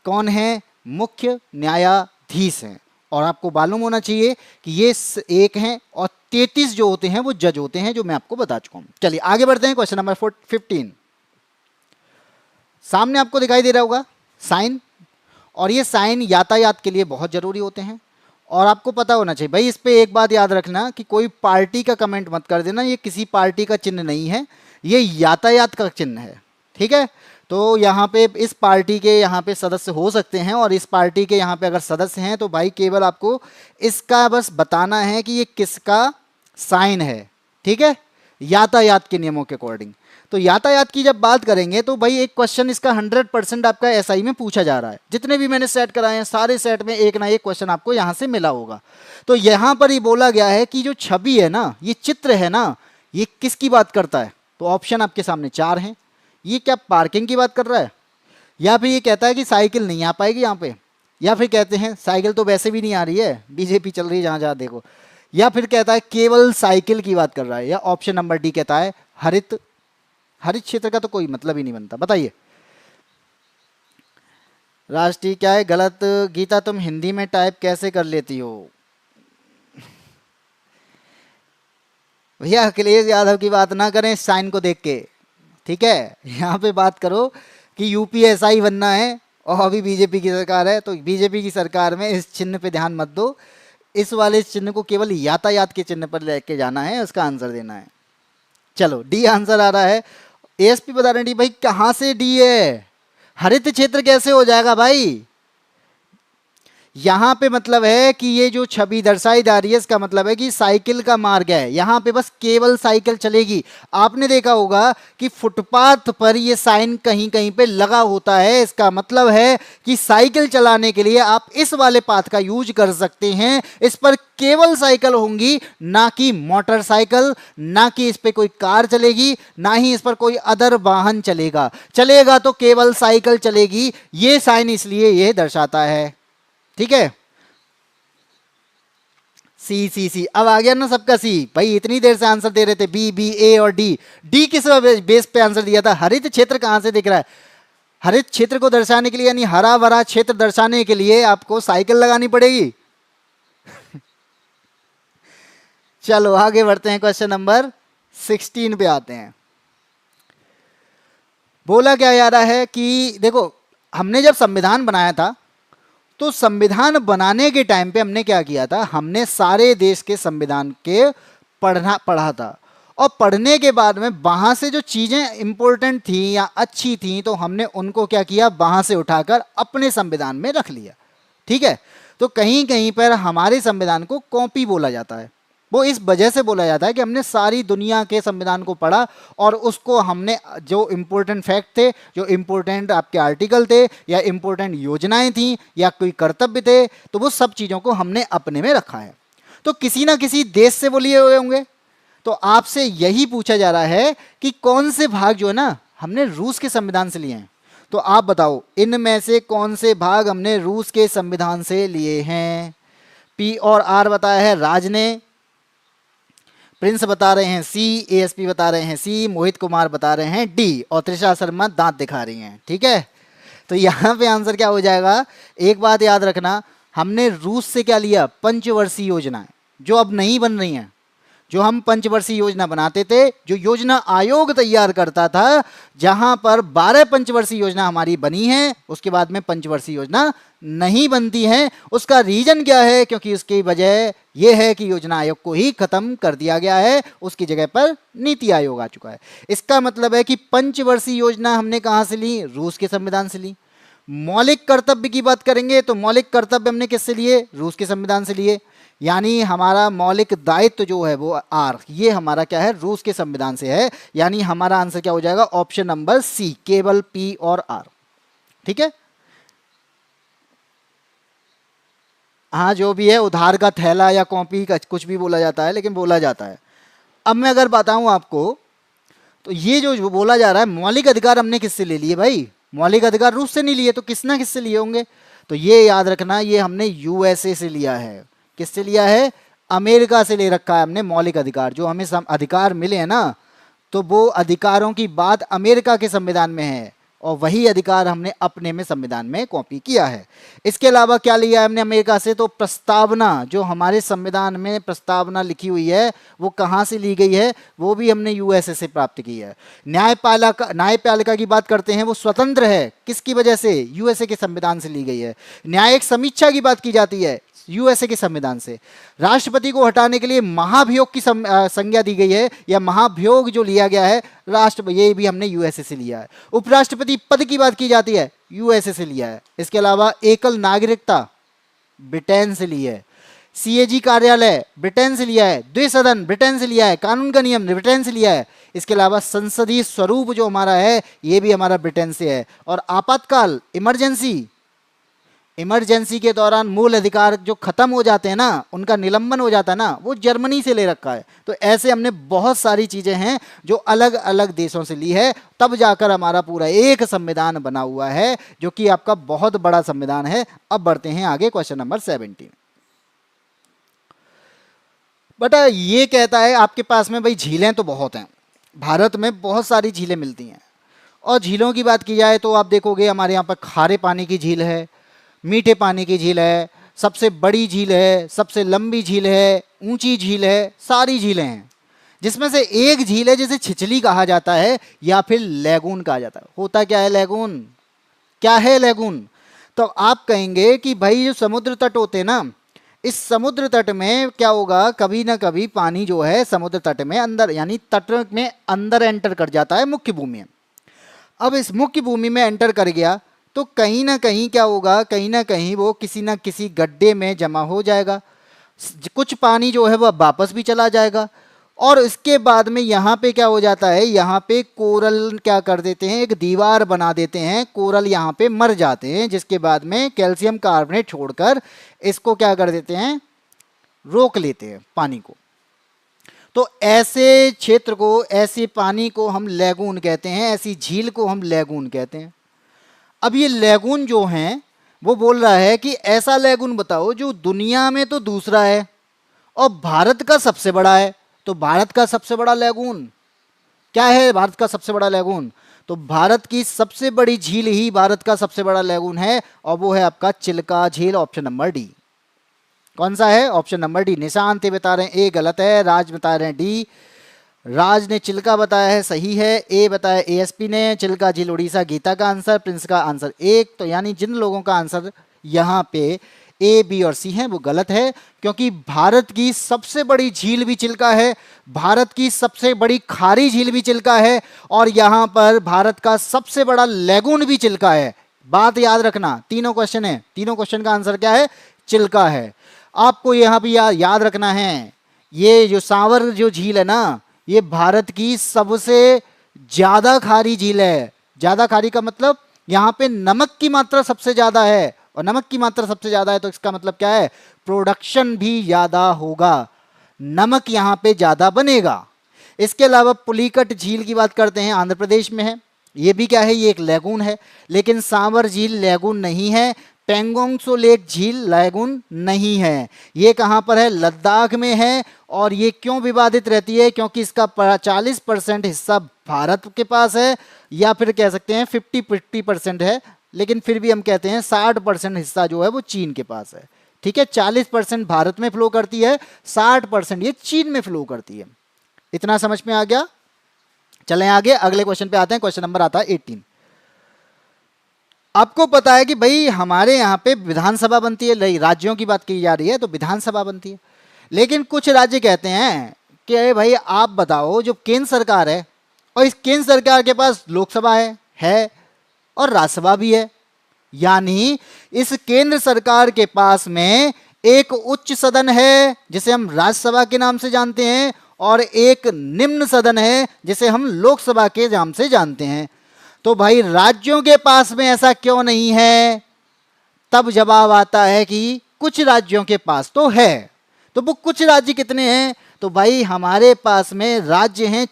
कौन है? मुख्य न्यायाधीश हैं। और आपको मालूम होना चाहिए कि ये एक हैं और 33 जो होते हैं वो जज होते हैं, जो मैं आपको बता चुका हूं। चलिए आगे बढ़ते हैं, क्वेश्चन नंबर 15। सामने आपको दिखाई दे रहा होगा साइन, और ये साइन यातायात के लिए बहुत जरूरी होते हैं। और आपको पता होना चाहिए भाई, इस पे एक बात याद रखना कि कोई पार्टी का कमेंट मत कर देना, ये किसी पार्टी का चिन्ह नहीं है, ये यातायात का चिन्ह है। ठीक है, तो यहाँ पे इस पार्टी के यहाँ पे सदस्य हो सकते हैं, और इस पार्टी के यहाँ पे अगर सदस्य हैं तो भाई केवल आपको इसका बस बताना है कि ये किसका साइन है, ठीक है, यातायात के नियमों के अकॉर्डिंग। तो यातायात की जब बात करेंगे तो भाई एक क्वेश्चन इसका 100% आपका एसआई में पूछा जा रहा है। जितने भी मैंने सेट कराए हैं सारे सेट में एक ना एक क्वेश्चन आपको यहाँ से मिला होगा। तो यहाँ पर ही बोला गया है कि जो छवि है ना, ये चित्र है ना, ये किसकी बात करता है? तो ऑप्शन आपके सामने 4 हैं। ये क्या पार्किंग की बात कर रहा है, या फिर ये कहता है कि साइकिल नहीं आ पाएगी यहाँ पे, या फिर कहते हैं साइकिल तो वैसे भी नहीं आ रही है, बीजेपी चल रही है जहाँ जहाँ देखो, या फिर कहता है केवल साइकिल की बात कर रहा है, या ऑप्शन नंबर डी कहता है हरित क्षेत्र का तो कोई मतलब ही नहीं बनता। बताइए राष्ट्रीय क्या है? गलत। गीता तुम हिंदी में टाइप कैसे कर लेती हो? भैया अखिलेश यादव की बात ना करें साइन को देख के, ठीक है, यहाँ पे बात करो कि यूपीएसआई बनना है और अभी बीजेपी की सरकार है, तो बीजेपी की सरकार में इस चिन्ह पे ध्यान मत दो, इस वाले चिन्ह को केवल यातायात के चिन्ह पर लेके जाना है, उसका आंसर देना है। चलो डी आंसर आ रहा है। एएसपी बता रहे हैं भाई कहाँ से डी है, हरित क्षेत्र कैसे हो जाएगा भाई? यहाँ पे मतलब है कि ये जो छवि दर्शाई जा रही है इसका मतलब है कि साइकिल का मार्ग है, यहाँ पे बस केवल साइकिल चलेगी। आपने देखा होगा कि फुटपाथ पर ये साइन कहीं कहीं पे लगा होता है, इसका मतलब है कि साइकिल चलाने के लिए आप इस वाले पाथ का यूज कर सकते हैं। इस पर केवल साइकिल होंगी, ना कि मोटरसाइकिल, ना कि इस पे कोई कार चलेगी, ना ही इस पर कोई अदर वाहन चलेगा। चलेगा तो केवल साइकिल चलेगी, ये साइन इसलिए ये दर्शाता है, ठीक है। सी सी सी अब आ गया ना सबका सी। भाई इतनी देर से आंसर दे रहे थे बी बी ए और डी, डी किस बेस पे आंसर दिया था? हरित क्षेत्र कहां से दिख रहा है? हरित क्षेत्र को दर्शाने के लिए यानी हरा भरा क्षेत्र दर्शाने के लिए आपको साइकिल लगानी पड़ेगी। चलो आगे बढ़ते हैं, क्वेश्चन नंबर 16 पे आते हैं। बोला क्या जा रहा है कि देखो हमने जब संविधान बनाया था तो संविधान बनाने के टाइम पे हमने क्या किया था, हमने सारे देश के संविधान के पढ़ा था, और पढ़ने के बाद में वहां से जो चीजें इंपॉर्टेंट थी या अच्छी थी तो हमने उनको क्या किया, वहां से उठाकर अपने संविधान में रख लिया, ठीक है। तो कहीं कहीं पर हमारे संविधान को कॉपी बोला जाता है, वो इस वजह से बोला जाता है कि हमने सारी दुनिया के संविधान को पढ़ा और उसको हमने जो इम्पोर्टेंट फैक्ट थे, जो इम्पोर्टेंट आपके आर्टिकल थे या इम्पोर्टेंट योजनाएं थी या कोई कर्तव्य थे, तो वो सब चीज़ों को हमने अपने में रखा है। तो किसी ना किसी देश से वो लिए हुए होंगे, तो आपसे यही पूछा जा रहा है कि कौन से भाग जो है ना हमने रूस के संविधान से लिए हैं। तो आप बताओ इनमें से कौन से भाग हमने रूस के संविधान से लिए हैं? पी और आर बताया है राज ने, प्रिंस बता रहे हैं सी, एएसपी बता रहे हैं सी, मोहित कुमार बता रहे हैं डी, और त्रिशा शर्मा दांत दिखा रही हैं, ठीक है। तो यहाँ पे आंसर क्या हो जाएगा? एक बात याद रखना, हमने रूस से क्या लिया? पंचवर्षीय योजनाएं, जो अब नहीं बन रही हैं। जो हम पंचवर्षीय योजना बनाते थे, जो योजना आयोग तैयार करता था, जहां पर 12 पंचवर्षीय योजना हमारी बनी है, उसके बाद में पंचवर्षीय योजना नहीं बनती है। उसका रीजन क्या है? क्योंकि उसकी वजह यह है कि योजना आयोग को ही खत्म कर दिया गया है, उसकी जगह पर नीति आयोग आ चुका है। इसका मतलब है कि पंचवर्षीय योजना हमने कहां से ली? रूस के संविधान से ली। मौलिक कर्तव्य की बात करेंगे तो मौलिक कर्तव्य हमने किससे लिए? रूस के संविधान से लिए। यानी हमारा मौलिक दायित्व जो है वो आर, ये हमारा क्या है? रूस के संविधान से है। यानी हमारा आंसर क्या हो जाएगा? ऑप्शन नंबर सी, केवल पी और आर, ठीक है। हाँ जो भी है, उधार का थैला या कॉपी का कुछ भी बोला जाता है, लेकिन बोला जाता है। अब मैं अगर बताऊं आपको, तो ये जो बोला जा रहा है मौलिक अधिकार हमने किससे ले लिए भाई? मौलिक अधिकार रूस से नहीं लिए, तो किसना किससे लिए होंगे? तो ये याद रखना, ये हमने यूएसए से लिया है। किससे लिया है? अमेरिका से ले रखा है हमने मौलिक अधिकार। जो हमें अधिकार मिले हैं ना, तो वो अधिकारों की बात अमेरिका के संविधान में है, और वही अधिकार हमने अपने में संविधान में कॉपी किया है। इसके अलावा क्या लिया है हमने अमेरिका से? तो प्रस्तावना, जो हमारे संविधान में प्रस्तावना लिखी हुई है, वो कहाँ से ली गई है? वो भी हमने यूएसए से प्राप्त की है। न्यायपालिका की बात करते हैं, वो स्वतंत्र है। किसकी वजह से? यूएसए के संविधान से ली गई है। न्यायिक समीक्षा की बात की जाती है, यूएसए के संविधान से। राष्ट्रपति को हटाने के लिए महाभियोग की संज्ञा दी गई है, या महाभियोग जो लिया गया है ये भी हमने यूएसए से लिया है। उपराष्ट्रपति पद की बात की जाती है, यूएसए से लिया है। इसके अलावा एकल नागरिकता ब्रिटेन से ली है। सीएजी कार्यालय ब्रिटेन से लिया है। द्विसदन ब्रिटेन से लिया है। कानून का नियम ब्रिटेन से लिया है। इसके अलावा संसदीय स्वरूप जो हमारा है ये भी हमारा ब्रिटेन से है। और आपातकाल इमरजेंसी के दौरान मूल अधिकार जो खत्म हो जाते हैं ना, उनका निलंबन हो जाता है ना, वो जर्मनी से ले रखा है। तो ऐसे हमने बहुत सारी चीजें हैं जो अलग अलग देशों से ली है, तब जाकर हमारा पूरा एक संविधान बना हुआ है, जो कि आपका बहुत बड़ा संविधान है। अब बढ़ते हैं आगे, क्वेश्चन नंबर 17। बेटा ये कहता है आपके पास में भाई झीलें तो बहुत हैं, भारत में बहुत सारी झीलें मिलती हैं। और झीलों की बात की जाए तो आप देखोगे हमारे यहाँ पर खारे पानी की झील है, मीठे पानी की झील है, सबसे बड़ी झील है, सबसे लंबी झील है, ऊंची झील है, सारी झीलें हैं। जिसमें से एक झील है जिसे छिछली कहा जाता है या फिर लैगून कहा जाता है। होता क्या है लैगून? क्या है लैगून? तो आप कहेंगे कि भाई जो समुद्र तट होते हैं ना, इस समुद्र तट में क्या होगा, कभी ना कभी पानी जो है समुद्र तट में अंदर यानी तट में अंदर एंटर कर जाता है मुख्य भूमि में। अब इस मुख्य भूमि में एंटर कर गया तो कहीं ना कहीं क्या होगा, कहीं ना कहीं वो किसी ना किसी गड्ढे में जमा हो जाएगा। कुछ पानी जो है वह वापस भी चला जाएगा। और इसके बाद में यहाँ पे क्या हो जाता है, यहाँ पे कोरल क्या कर देते हैं, एक दीवार बना देते हैं, कोरल यहाँ पे मर जाते हैं, जिसके बाद में कैल्शियम कार्बोनेट छोड़कर इसको क्या कर देते हैं, रोक लेते हैं पानी को। तो ऐसे क्षेत्र को, ऐसे पानी को हम लैगून कहते हैं, ऐसी झील को हम लैगून कहते हैं। अब ये लैगून जो हैं वो बोल रहा है कि ऐसा लैगून बताओ जो दुनिया में तो दूसरा है और भारत का सबसे बड़ा है। तो भारत का सबसे बड़ा लैगून क्या है? भारत का सबसे बड़ा लैगून, तो भारत की सबसे बड़ी झील ही भारत का सबसे बड़ा लैगून है, और वो है आपका चिल्का झील, ऑप्शन नंबर डी। कौन सा है? Option number D. निशांत बता रहे हैं ए गलत है, राज बता रहे हैं डी। राज ने चिल्का बताया है, सही है। ए बताया एएसपी ने, चिल्का झील उड़ीसा, गीता का आंसर, प्रिंस का आंसर एक। तो यानी जिन लोगों का आंसर यहाँ पे ए बी और सी है वो गलत है, क्योंकि भारत की सबसे बड़ी झील भी चिल्का है, भारत की सबसे बड़ी खारी झील भी चिल्का है, और यहाँ पर भारत का सबसे बड़ा लैगून भी चिल्का है। बात याद रखना, तीनों क्वेश्चन है, तीनों क्वेश्चन का आंसर क्या है? चिल्का है। आपको यहाँ भी याद रखना है, ये जो सांवर जो झील है ना, ये भारत की सबसे ज्यादा खारी झील है। ज्यादा खारी का मतलब यहाँ पे नमक की मात्रा सबसे ज्यादा है, और नमक की मात्रा सबसे ज्यादा है तो इसका मतलब क्या है? प्रोडक्शन भी ज्यादा होगा, नमक यहाँ पे ज्यादा बनेगा। इसके अलावा पुलिकट झील की बात करते हैं, आंध्र प्रदेश में है। ये भी क्या है? ये एक लैगून है, लेकिन सांवर झील लैगून नहीं है। पेंगोंग त्सो लेक झील लैगून नहीं है। ये कहाँ पर है? लद्दाख में है। और ये क्यों विवादित रहती है? क्योंकि इसका 40% हिस्सा भारत के पास है, या फिर कह सकते हैं 50% है, लेकिन फिर भी हम कहते हैं 60% हिस्सा जो है वो चीन के पास है। ठीक है, 40% भारत में फ्लो करती है, 60% ये चीन में फ्लो करती है। इतना समझ में आ गया? चलें आगे, अगले क्वेश्चन पे आते हैं। क्वेश्चन नंबर आता है 18। आपको पता है कि भाई हमारे यहाँ पे विधानसभा बनती है, राज्यों की बात की जा रही है तो विधानसभा बनती है, लेकिन कुछ राज्य कहते हैं कि अरे भाई आप बताओ, जो केंद्र सरकार है, और इस केंद्र सरकार के पास लोकसभा है और राज्यसभा भी है, यानी इस केंद्र सरकार के पास में एक उच्च सदन है जिसे हम राज्यसभा के नाम से जानते हैं, और एक निम्न सदन है जिसे हम लोकसभा के नाम से जानते हैं। तो भाई राज्यों के पास में ऐसा क्यों नहीं है? तब जवाब आता है कि कुछ राज्यों के पास तो है। तो वो कुछ राज्य कितने हैं? तो भाई हमारे पास में राज्य हैं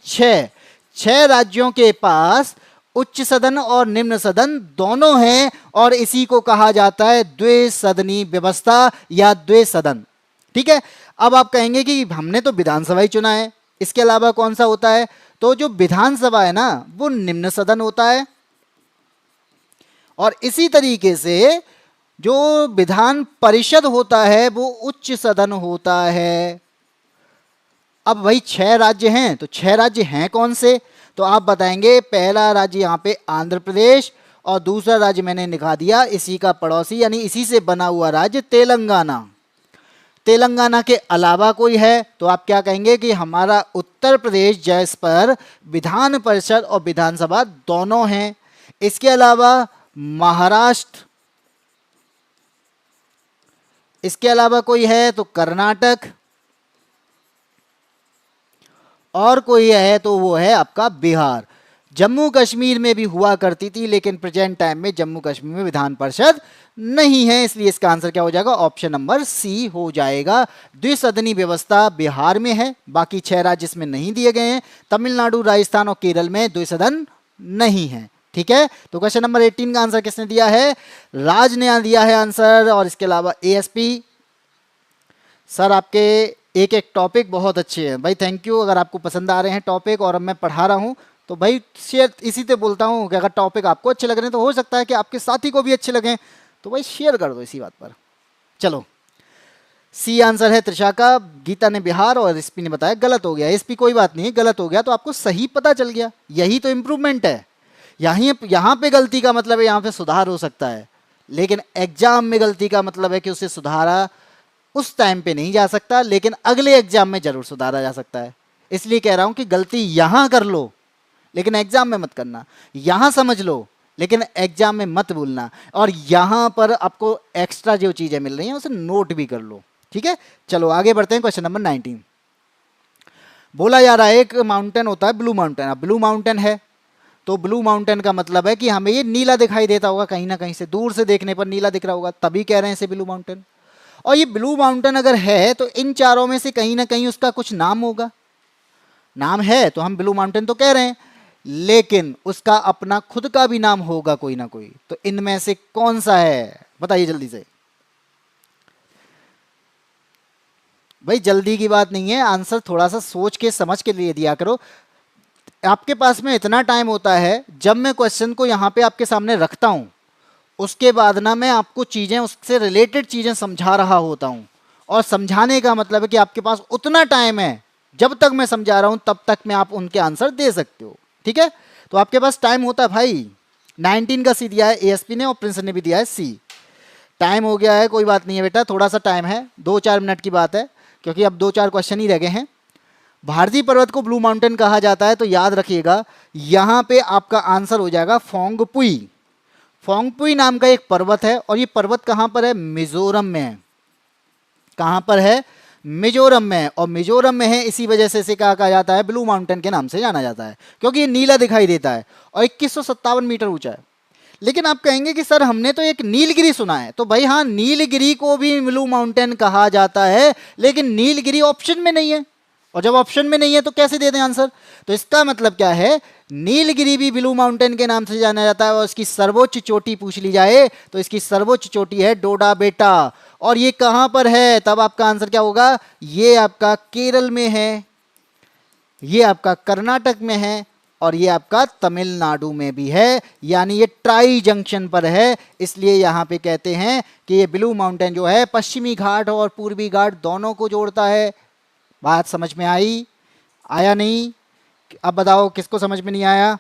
6 राज्यों के पास उच्च सदन और निम्न सदन दोनों हैं, और इसी को कहा जाता है द्विसदनी व्यवस्था या द्विसदन। ठीक है, अब आप कहेंगे कि हमने तो विधानसभा ही चुना है, इसके अलावा कौन सा होता है? तो जो विधानसभा है ना वो निम्न सदन होता है, और इसी तरीके से जो विधान परिषद होता है वो उच्च सदन होता है। अब भाई 6 राज्य हैं, तो 6 राज्य हैं कौन से? तो आप बताएंगे पहला राज्य यहाँ पे आंध्र प्रदेश, और दूसरा राज्य मैंने लिखा दिया इसी का पड़ोसी यानी इसी से बना हुआ राज्य तेलंगाना। तेलंगाना के अलावा कोई है तो आप क्या कहेंगे कि हमारा उत्तर प्रदेश जिस पर विधान परिषद और विधानसभा दोनों हैं। इसके अलावा महाराष्ट्र, इसके अलावा कोई है तो कर्नाटक, और कोई है तो वो है आपका बिहार। जम्मू कश्मीर में भी हुआ करती थी, लेकिन प्रेजेंट टाइम में जम्मू कश्मीर में विधान परिषद नहीं है, इसलिए इसका आंसर क्या हो जाएगा, ऑप्शन नंबर सी हो जाएगा। द्विसदनी व्यवस्था बिहार में है, बाकी 6 राज्य इसमें नहीं दिए गए हैं। तमिलनाडु, राजस्थान और केरल में द्विसदन नहीं है। ठीक है, तो क्वेश्चन नंबर 18 का आंसर किसने दिया है, राज ने दिया है आंसर। और इसके अलावा एएसपी सर, आपके एक एक टॉपिक बहुत अच्छे हैं भाई, थैंक यू। अगर आपको पसंद आ रहे हैं टॉपिक और अब मैं पढ़ा रहा हूं तो भाई शेयर, इसी से बोलता हूं कि अगर टॉपिक आपको अच्छे लग रहे हैं तो हो सकता है कि आपके साथी को भी अच्छे लगें, तो भाई शेयर कर दो इसी बात पर। चलो, सी आंसर है त्रिशा का। गीता ने बिहार और एसपी ने बताया गलत हो गया। एसपी कोई बात नहीं, गलत हो गया तो आपको सही पता चल गया, यही तो इम्प्रूवमेंट है। यहाँ पे गलती का मतलब है यहाँ पे सुधार हो सकता है, लेकिन एग्जाम में गलती का मतलब है कि उसे सुधारा उस टाइम पे नहीं जा सकता, लेकिन अगले एग्जाम में जरूर सुधारा जा सकता है। इसलिए कह रहा हूं कि गलती यहां कर लो लेकिन एग्जाम में मत करना, यहां समझ लो लेकिन एग्जाम में मत भूलना, और यहां पर आपको एक्स्ट्रा जो चीजें मिल रही हैं उसे नोट भी कर लो। ठीक है, चलो आगे बढ़ते हैं। क्वेश्चन नंबर 19 बोला जा रहा है एक माउंटेन होता है ब्लू माउंटेन। अब ब्लू माउंटेन है तो ब्लू माउंटेन का मतलब है कि हमें ये नीला दिखाई देता होगा, कहीं ना कहीं से दूर से देखने पर नीला दिख रहा होगा, तभी कह रहे हैं इसे ब्लू माउंटेन। और ये ब्लू माउंटेन अगर है तो इन चारों में से कहीं ना कहीं उसका कुछ नाम होगा। नाम है तो हम ब्लू माउंटेन तो कह रहे हैं, लेकिन उसका अपना खुद का भी नाम होगा कोई ना कोई। तो इनमें से कौन सा है, बताइए जल्दी से। भाई जल्दी की बात नहीं है, आंसर थोड़ा सा सोच के समझ के लिए दिया करो। आपके पास में इतना टाइम होता है, जब मैं क्वेश्चन को यहां पे आपके सामने रखता हूं उसके बाद ना मैं आपको चीजें, उससे रिलेटेड चीजें समझा रहा होता हूं। और समझाने का मतलब है कि आपके पास उतना टाइम है, जब तक मैं समझा रहा हूं तब तक में आप उनके आंसर दे सकते हो। ठीक है, तो आपके पास टाइम होता है भाई। 19 का सी दिया है एएसपी ने और प्रिंस ने भी दिया है सी। टाइम हो गया है, कोई बात नहीं है बेटा, थोड़ा सा टाइम है, 2-4 मिनट की बात है, क्योंकि अब 2-4 क्वेश्चन ही रह गए हैं। भारतीय पर्वत को ब्लू माउंटेन कहा जाता है, तो याद रखिएगा यहां पे आपका आंसर हो जाएगा फोंगपुई। फोंगपुई नाम का एक पर्वत है, और ये पर्वत कहां पर है, मिजोरम में है। कहां पर है, मिजोरम में। और मिजोरम में है इसी वजह से इसे कहा जाता है, ब्लू माउंटेन के नाम से जाना जाता है, क्योंकि ये नीला दिखाई देता है और 2157 मीटर ऊंचा है। लेकिन आप कहेंगे कि सर हमने तो एक नीलगिरी सुना है, तो भाई हाँ, नीलगिरी को भी ब्लू माउंटेन कहा जाता है, लेकिन नीलगिरी ऑप्शन में नहीं है। और जब ऑप्शन में नहीं है तो कैसे दे दें आंसर। तो इसका मतलब क्या है, नीलगिरी भी ब्लू माउंटेन के नाम से जाना जाता है। और इसकी सर्वोच्च चोटी पूछ ली जाए तो इसकी सर्वोच्च चोटी है डोडा बेटा। और ये कहां पर है, तब आपका आंसर क्या होगा, ये आपका केरल में है, ये आपका कर्नाटक में है, और ये आपका तमिलनाडु में भी है, यानी ये ट्राई जंक्शन पर है। इसलिए यहां पे कहते हैं कि ये ब्लू माउंटेन जो है पश्चिमी घाट और पूर्वी घाट दोनों को जोड़ता है। बात समझ में आई, आया नहीं? अब बताओ किसको समझ में नहीं आया।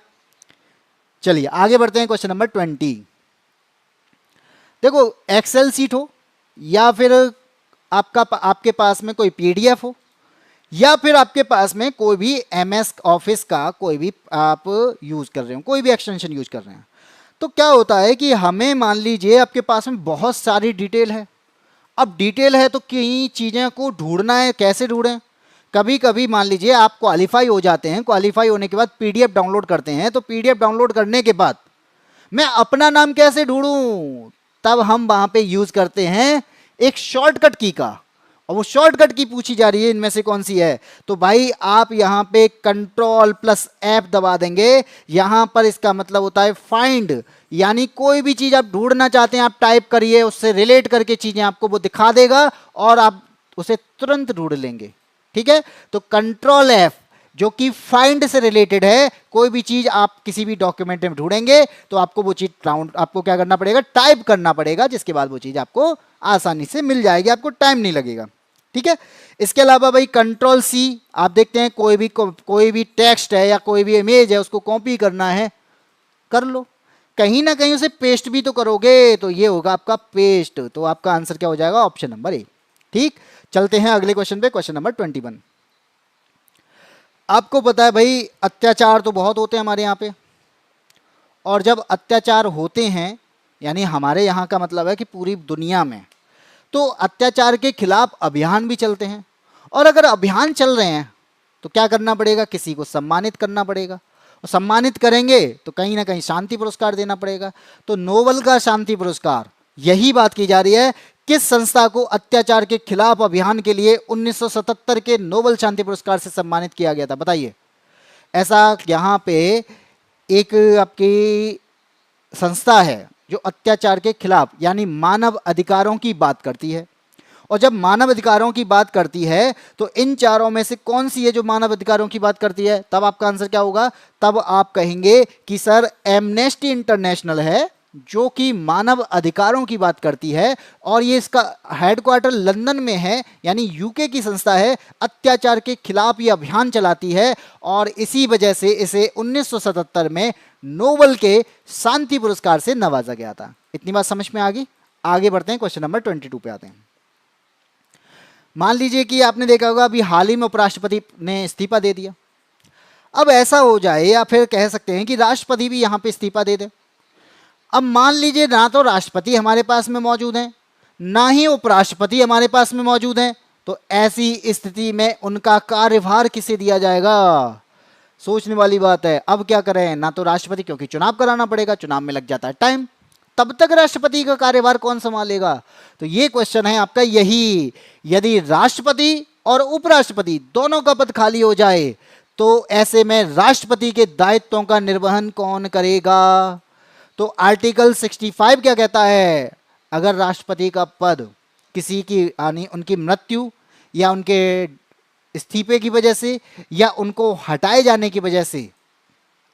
चलिए आगे बढ़ते हैं। क्वेश्चन नंबर 20 देखो, एक्सेल सीट हो या फिर आपके पास में कोई पीडीएफ हो या फिर आपके पास में कोई भी एमएस ऑफिस का कोई भी आप यूज कर रहे हो, कोई भी एक्सटेंशन यूज कर रहे हैं, तो क्या होता है कि हमें मान लीजिए आपके पास में बहुत सारी डिटेल है। अब डिटेल है तो कई चीज़ें को ढूंढना है, कैसे ढूंढें। कभी कभी मान लीजिए आप क्वालिफाई हो जाते हैं, क्वालिफाई होने के बाद पीडीएफ डाउनलोड करते हैं, तो पीडीएफ डाउनलोड करने के बाद मैं अपना नाम कैसे ढूंढूं, तब हम वहां पे यूज करते हैं एक शॉर्टकट की का। और वो शॉर्टकट की पूछी जा रही है इनमें से कौन सी है, तो भाई आप यहां पे Ctrl+F दबा देंगे। यहां पर इसका मतलब होता है फाइंड, यानी कोई भी चीज आप ढूंढना चाहते हैं आप टाइप करिए, उससे रिलेट करके चीजें आपको वो दिखा देगा और आप उसे तुरंत ढूंढ लेंगे। ठीक है, तो Ctrl+F जो कि फाइंड से रिलेटेड है, कोई भी चीज आप किसी भी डॉक्यूमेंट में ढूंढेंगे तो आपको वो चीज आपको क्या करना पड़ेगा, टाइप करना पड़ेगा, जिसके बाद वो चीज आपको आसानी से मिल जाएगी, आपको टाइम नहीं लगेगा। ठीक है, इसके अलावा भाई Ctrl+C, आप देखते हैं कोई भी टेक्स्ट है या कोई भी इमेज है उसको कॉपी करना है, कर लो, कहीं ना कहीं उसे पेस्ट भी तो करोगे, तो ये होगा आपका पेस्ट। तो आपका आंसर क्या हो जाएगा, ऑप्शन नंबर ए। ठीक, चलते हैं अगले क्वेश्चन पे, क्वेश्चन नंबर 21। आपको पता है भाई अत्याचार तो बहुत होते हैं हमारे यहाँ पे, और जब अत्याचार होते हैं यानी हमारे यहाँ का मतलब है कि पूरी दुनिया में, तो अत्याचार के खिलाफ अभियान भी चलते हैं। और अगर अभियान चल रहे हैं तो क्या करना पड़ेगा, किसी को सम्मानित करना पड़ेगा, और सम्मानित करेंगे तो कहीं ना कहीं शांति पुरस्कार देना पड़ेगा। तो नोबेल का शांति पुरस्कार, यही बात की जा रही है, किस संस्था को अत्याचार के खिलाफ अभियान के लिए 1977 के नोबेल शांति पुरस्कार से सम्मानित किया गया था, बताइए। ऐसा यहाँ पे एक आपकी संस्था है जो अत्याचार के खिलाफ यानी मानव अधिकारों की बात करती है, और जब मानव अधिकारों की बात करती है तो इन चारों में से कौन सी है जो मानव अधिकारों की बात करती है, तब आपका आंसर क्या होगा, तब आप कहेंगे कि सर एमनेस्टी इंटरनेशनल है जो कि मानव अधिकारों की बात करती है, और ये इसका हेडक्वार्टर लंदन में है, यानी यूके की संस्था है, अत्याचार के खिलाफ ये अभियान चलाती है, और इसी वजह से इसे 1977 में नोबेल के शांति पुरस्कार से नवाजा गया था। इतनी बात समझ में आ गई। आगे बढ़ते हैं, क्वेश्चन नंबर 22 पे आते हैं। मान लीजिए कि आपने देखा होगा अभी हाल ही में उपराष्ट्रपति ने इस्तीफा दे दिया। अब ऐसा हो जाए, या फिर कह सकते हैं कि राष्ट्रपति भी यहां पे इस्तीफा दे दे। अब मान लीजिए ना तो राष्ट्रपति हमारे पास में मौजूद हैं, ना ही उपराष्ट्रपति हमारे पास में मौजूद हैं, तो ऐसी स्थिति में उनका कार्यभार किसे दिया जाएगा, सोचने वाली बात है। अब क्या करें, ना तो राष्ट्रपति, क्योंकि चुनाव कराना पड़ेगा, चुनाव में लग जाता है टाइम, तब तक राष्ट्रपति का कार्यभार कौन संभालेगा। तो ये क्वेश्चन है आपका यही, यदि राष्ट्रपति और उपराष्ट्रपति दोनों का पद खाली हो जाए तो ऐसे में राष्ट्रपति के दायित्वों का निर्वहन कौन करेगा। तो आर्टिकल 65 क्या कहता है, अगर राष्ट्रपति का पद किसी की यानी उनकी मृत्यु या उनके इस्तीफे की वजह से या उनको हटाए जाने की वजह से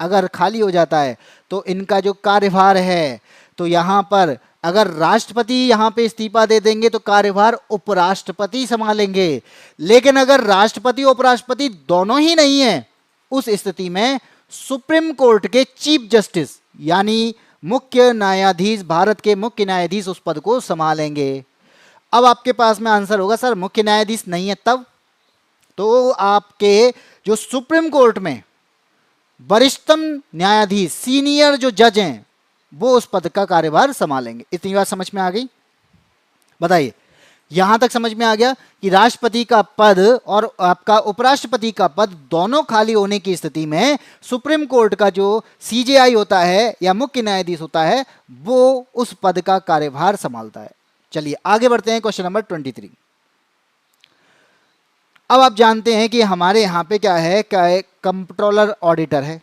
अगर खाली हो जाता है तो इनका जो कार्यभार है, तो यहां पर अगर राष्ट्रपति यहां पे इस्तीफा दे देंगे तो कार्यभार उपराष्ट्रपति संभालेंगे। लेकिन अगर राष्ट्रपति और उपराष्ट्रपति दोनों ही नहीं है, उस स्थिति में सुप्रीम कोर्ट के चीफ जस्टिस यानी मुख्य न्यायाधीश, भारत के मुख्य न्यायाधीश उस पद को संभालेंगे। अब आपके पास में आंसर होगा सर मुख्य न्यायाधीश नहीं है तब, तो आपके जो सुप्रीम कोर्ट में वरिष्ठतम न्यायाधीश, सीनियर जो जज हैं, वो उस पद का कार्यभार संभालेंगे। इतनी बात समझ में आ गई, बताइए। यहां तक समझ में आ गया कि राष्ट्रपति का पद और आपका उपराष्ट्रपति का पद दोनों खाली होने की स्थिति में सुप्रीम कोर्ट का जो सीजेआई होता है या मुख्य न्यायाधीश होता है, वो उस पद का कार्यभार संभालता है। चलिए आगे बढ़ते हैं, क्वेश्चन नंबर 23। अब आप जानते हैं कि हमारे यहाँ पे क्या है कंट्रोलर ऑडिटर है,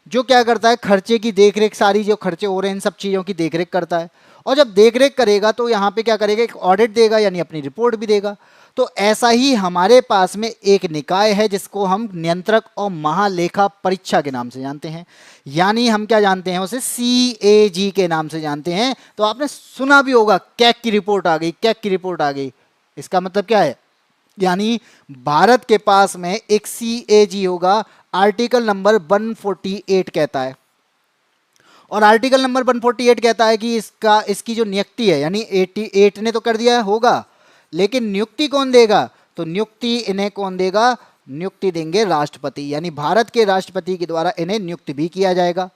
जो क्या करता है, खर्चे की देखरेख, सारी जो खर्चे हो रहे हैं इन सब चीज़ों की देखरेख करता है। और जब देखरेख करेगा तो यहाँ पे क्या करेगा, एक ऑडिट देगा, यानी अपनी रिपोर्ट भी देगा। तो ऐसा ही हमारे पास में एक निकाय है जिसको हम नियंत्रक और महालेखा परीक्षा के नाम से जानते हैं, यानी हम क्या जानते हैं उसे CAG के नाम से जानते हैं। तो आपने सुना भी होगा कैग की रिपोर्ट आ गई, कैग की रिपोर्ट आ गई। इसका मतलब क्या है, यानी भारत के पास में एक CAG होगा, आर्टिकल नंबर 148 कहता है, और आर्टिकल नंबर 148 कहता है कि इसकी जो नियुक्ति है, यानी 88 ने तो कर दिया होगा, लेकिन नियुक्ति कौन देगा, तो नियुक्ति इन्हें कौन देगा, नियुक्ति देंगे राष्ट्रपति, यानी भारत के राष्ट्रपति के द्वारा इन्हें नियुक्त भी किया जाएगा।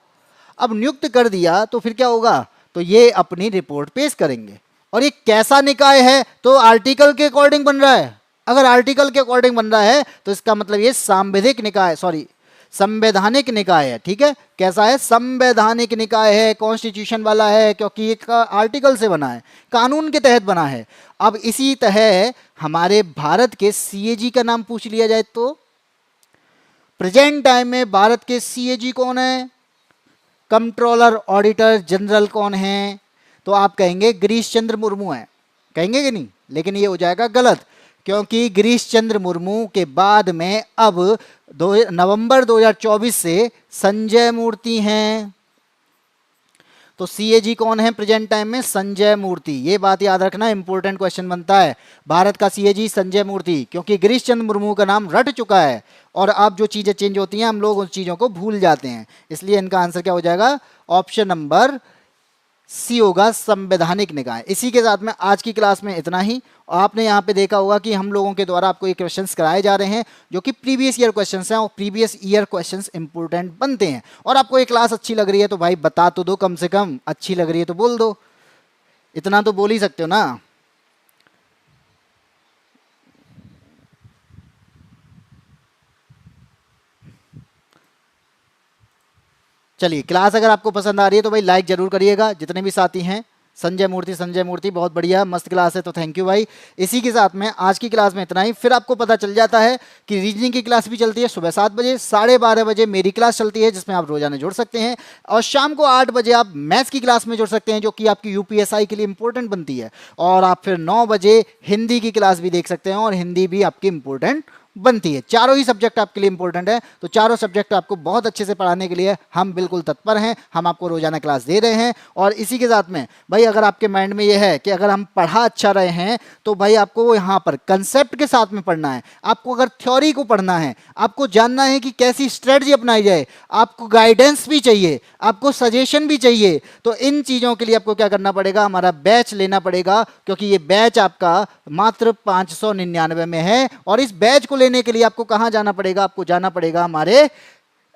अब नियुक्त कर दिया तो फिर क्या होगा, तो ये अपनी रिपोर्ट पेश करेंगे। और ये कैसा निकाय है, तो आर्टिकल के अकॉर्डिंग बन रहा है। अगर आर्टिकल के अकॉर्डिंग बन रहा है तो इसका मतलब ये संवैधानिक निकाय है। ठीक है, कैसा है, संवैधानिक निकाय है, कॉन्स्टिट्यूशन वाला है, क्योंकि ये आर्टिकल से बना है, कानून के तहत बना है। अब इसी तरह हमारे भारत के CAG का नाम पूछ लिया जाए तो प्रेजेंट टाइम में भारत के CAG कौन है, कंट्रोलर ऑडिटर जनरल कौन है, तो आप कहेंगे गिरीश चंद्र मुर्मू है, कहेंगे कि नहीं, लेकिन ये हो जाएगा गलत, क्योंकि गिरीश चंद्र मुर्मू के बाद में अब नवंबर 2024 से संजय मूर्ति हैं। तो CAG कौन है प्रेजेंट टाइम में, संजय मूर्ति। ये बात याद रखना, इंपॉर्टेंट क्वेश्चन बनता है। भारत का CAG संजय मूर्ति, क्योंकि गिरीश चंद्र मुर्मू का नाम रट चुका है और अब जो चीजें चेंज होती हैं हम लोग उन चीजों को भूल जाते हैं, इसलिए इनका आंसर क्या हो जाएगा, ऑप्शन नंबर सी होगा संवैधानिक निकाय। इसी के साथ में आज की क्लास में इतना ही। और आपने यहाँ पे देखा होगा कि हम लोगों के द्वारा आपको ये क्वेश्चंस कराए जा रहे हैं जो कि प्रीवियस ईयर क्वेश्चंस हैं, और प्रीवियस ईयर क्वेश्चंस इंपॉर्टेंट बनते हैं। और आपको ये क्लास अच्छी लग रही है तो भाई बता तो दो, कम से कम अच्छी लग रही है तो बोल दो, इतना तो बोल ही सकते हो ना। चलिए, क्लास अगर आपको पसंद आ रही है तो भाई लाइक जरूर करिएगा। जितने भी साथी हैं, संजय मूर्ति बहुत बढ़िया, मस्त क्लास है, तो थैंक यू भाई। इसी के साथ में आज की क्लास में इतना ही। फिर आपको पता चल जाता है कि रीजनिंग की क्लास भी चलती है सुबह 7 बजे, 12:30 बजे मेरी क्लास चलती है जिसमें आप रोजाना जुड़ सकते हैं, और शाम को 8 बजे आप मैथ्स की क्लास में जुड़ सकते हैं जो कि आपकी यूपीएसआई के लिए इंपॉर्टेंट बनती है। और आप फिर 9 बजे हिंदी की क्लास भी देख सकते हैं, और हिंदी भी आपकी इंपॉर्टेंट बनती है। चारों ही सब्जेक्ट आपके लिए इंपॉर्टेंट है, तो चारों सब्जेक्ट आपको बहुत अच्छे से पढ़ाने के लिए हम बिल्कुल तत्पर हैं। हम आपको रोजाना क्लास दे रहे हैं। और इसी के साथ में भाई अगर आपके माइंड में ये है कि अगर हम पढ़ा अच्छा रहे हैं तो भाई आपको यहाँ पर कंसेप्ट के साथ में पढ़ना है। आपको अगर थ्योरी को पढ़ना है, आपको जानना है कि कैसी स्ट्रेटजी अपनाई जाए, आपको गाइडेंस भी चाहिए, आपको सजेशन भी चाहिए, तो इन चीज़ों के लिए आपको क्या करना पड़ेगा, हमारा बैच लेना पड़ेगा। क्योंकि ये बैच आपका मात्र 599 में है। और इस बैच को लेने के लिए आपको कहां जाना पड़ेगा, आपको जाना पड़ेगा हमारे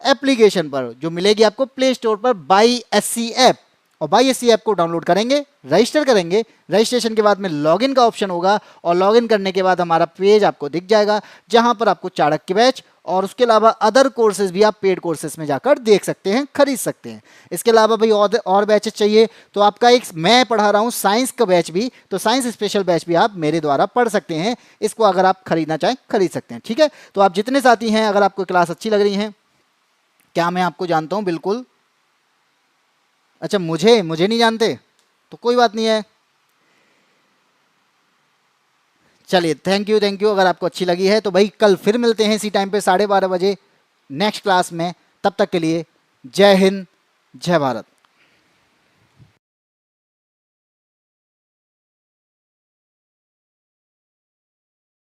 एप्लीकेशन पर, जो मिलेगी आपको प्ले स्टोर पर, बाई एससी ऐप। और बाई एससी ऐप को डाउनलोड करेंगे, रजिस्टर करेंगे, रजिस्ट्रेशन के बाद में लॉगिन का ऑप्शन होगा, और लॉगिन करने के बाद हमारा पेज आपको दिख जाएगा जहां पर आपको चाणक्य बैच और उसके अलावा अदर कोर्सेज भी आप पेड कोर्सेज में जाकर देख सकते हैं, खरीद सकते हैं। इसके अलावा भाई और बैचेस चाहिए तो आपका एक मैं पढ़ा रहा हूं साइंस का बैच भी, तो साइंस स्पेशल बैच भी आप मेरे द्वारा पढ़ सकते हैं। इसको अगर आप खरीदना चाहें खरीद सकते हैं, ठीक है। तो आप जितने साथी हैं, अगर आपको क्लास अच्छी लग रही है, क्या मैं आपको जानता हूं बिल्कुल, अच्छा मुझे नहीं जानते तो कोई बात नहीं है। चलिए, थैंक यू। अगर आपको अच्छी लगी है तो भाई कल फिर मिलते हैं इसी टाइम पे 12:30 बजे नेक्स्ट क्लास में। तब तक के लिए जय हिंद, जय भारत।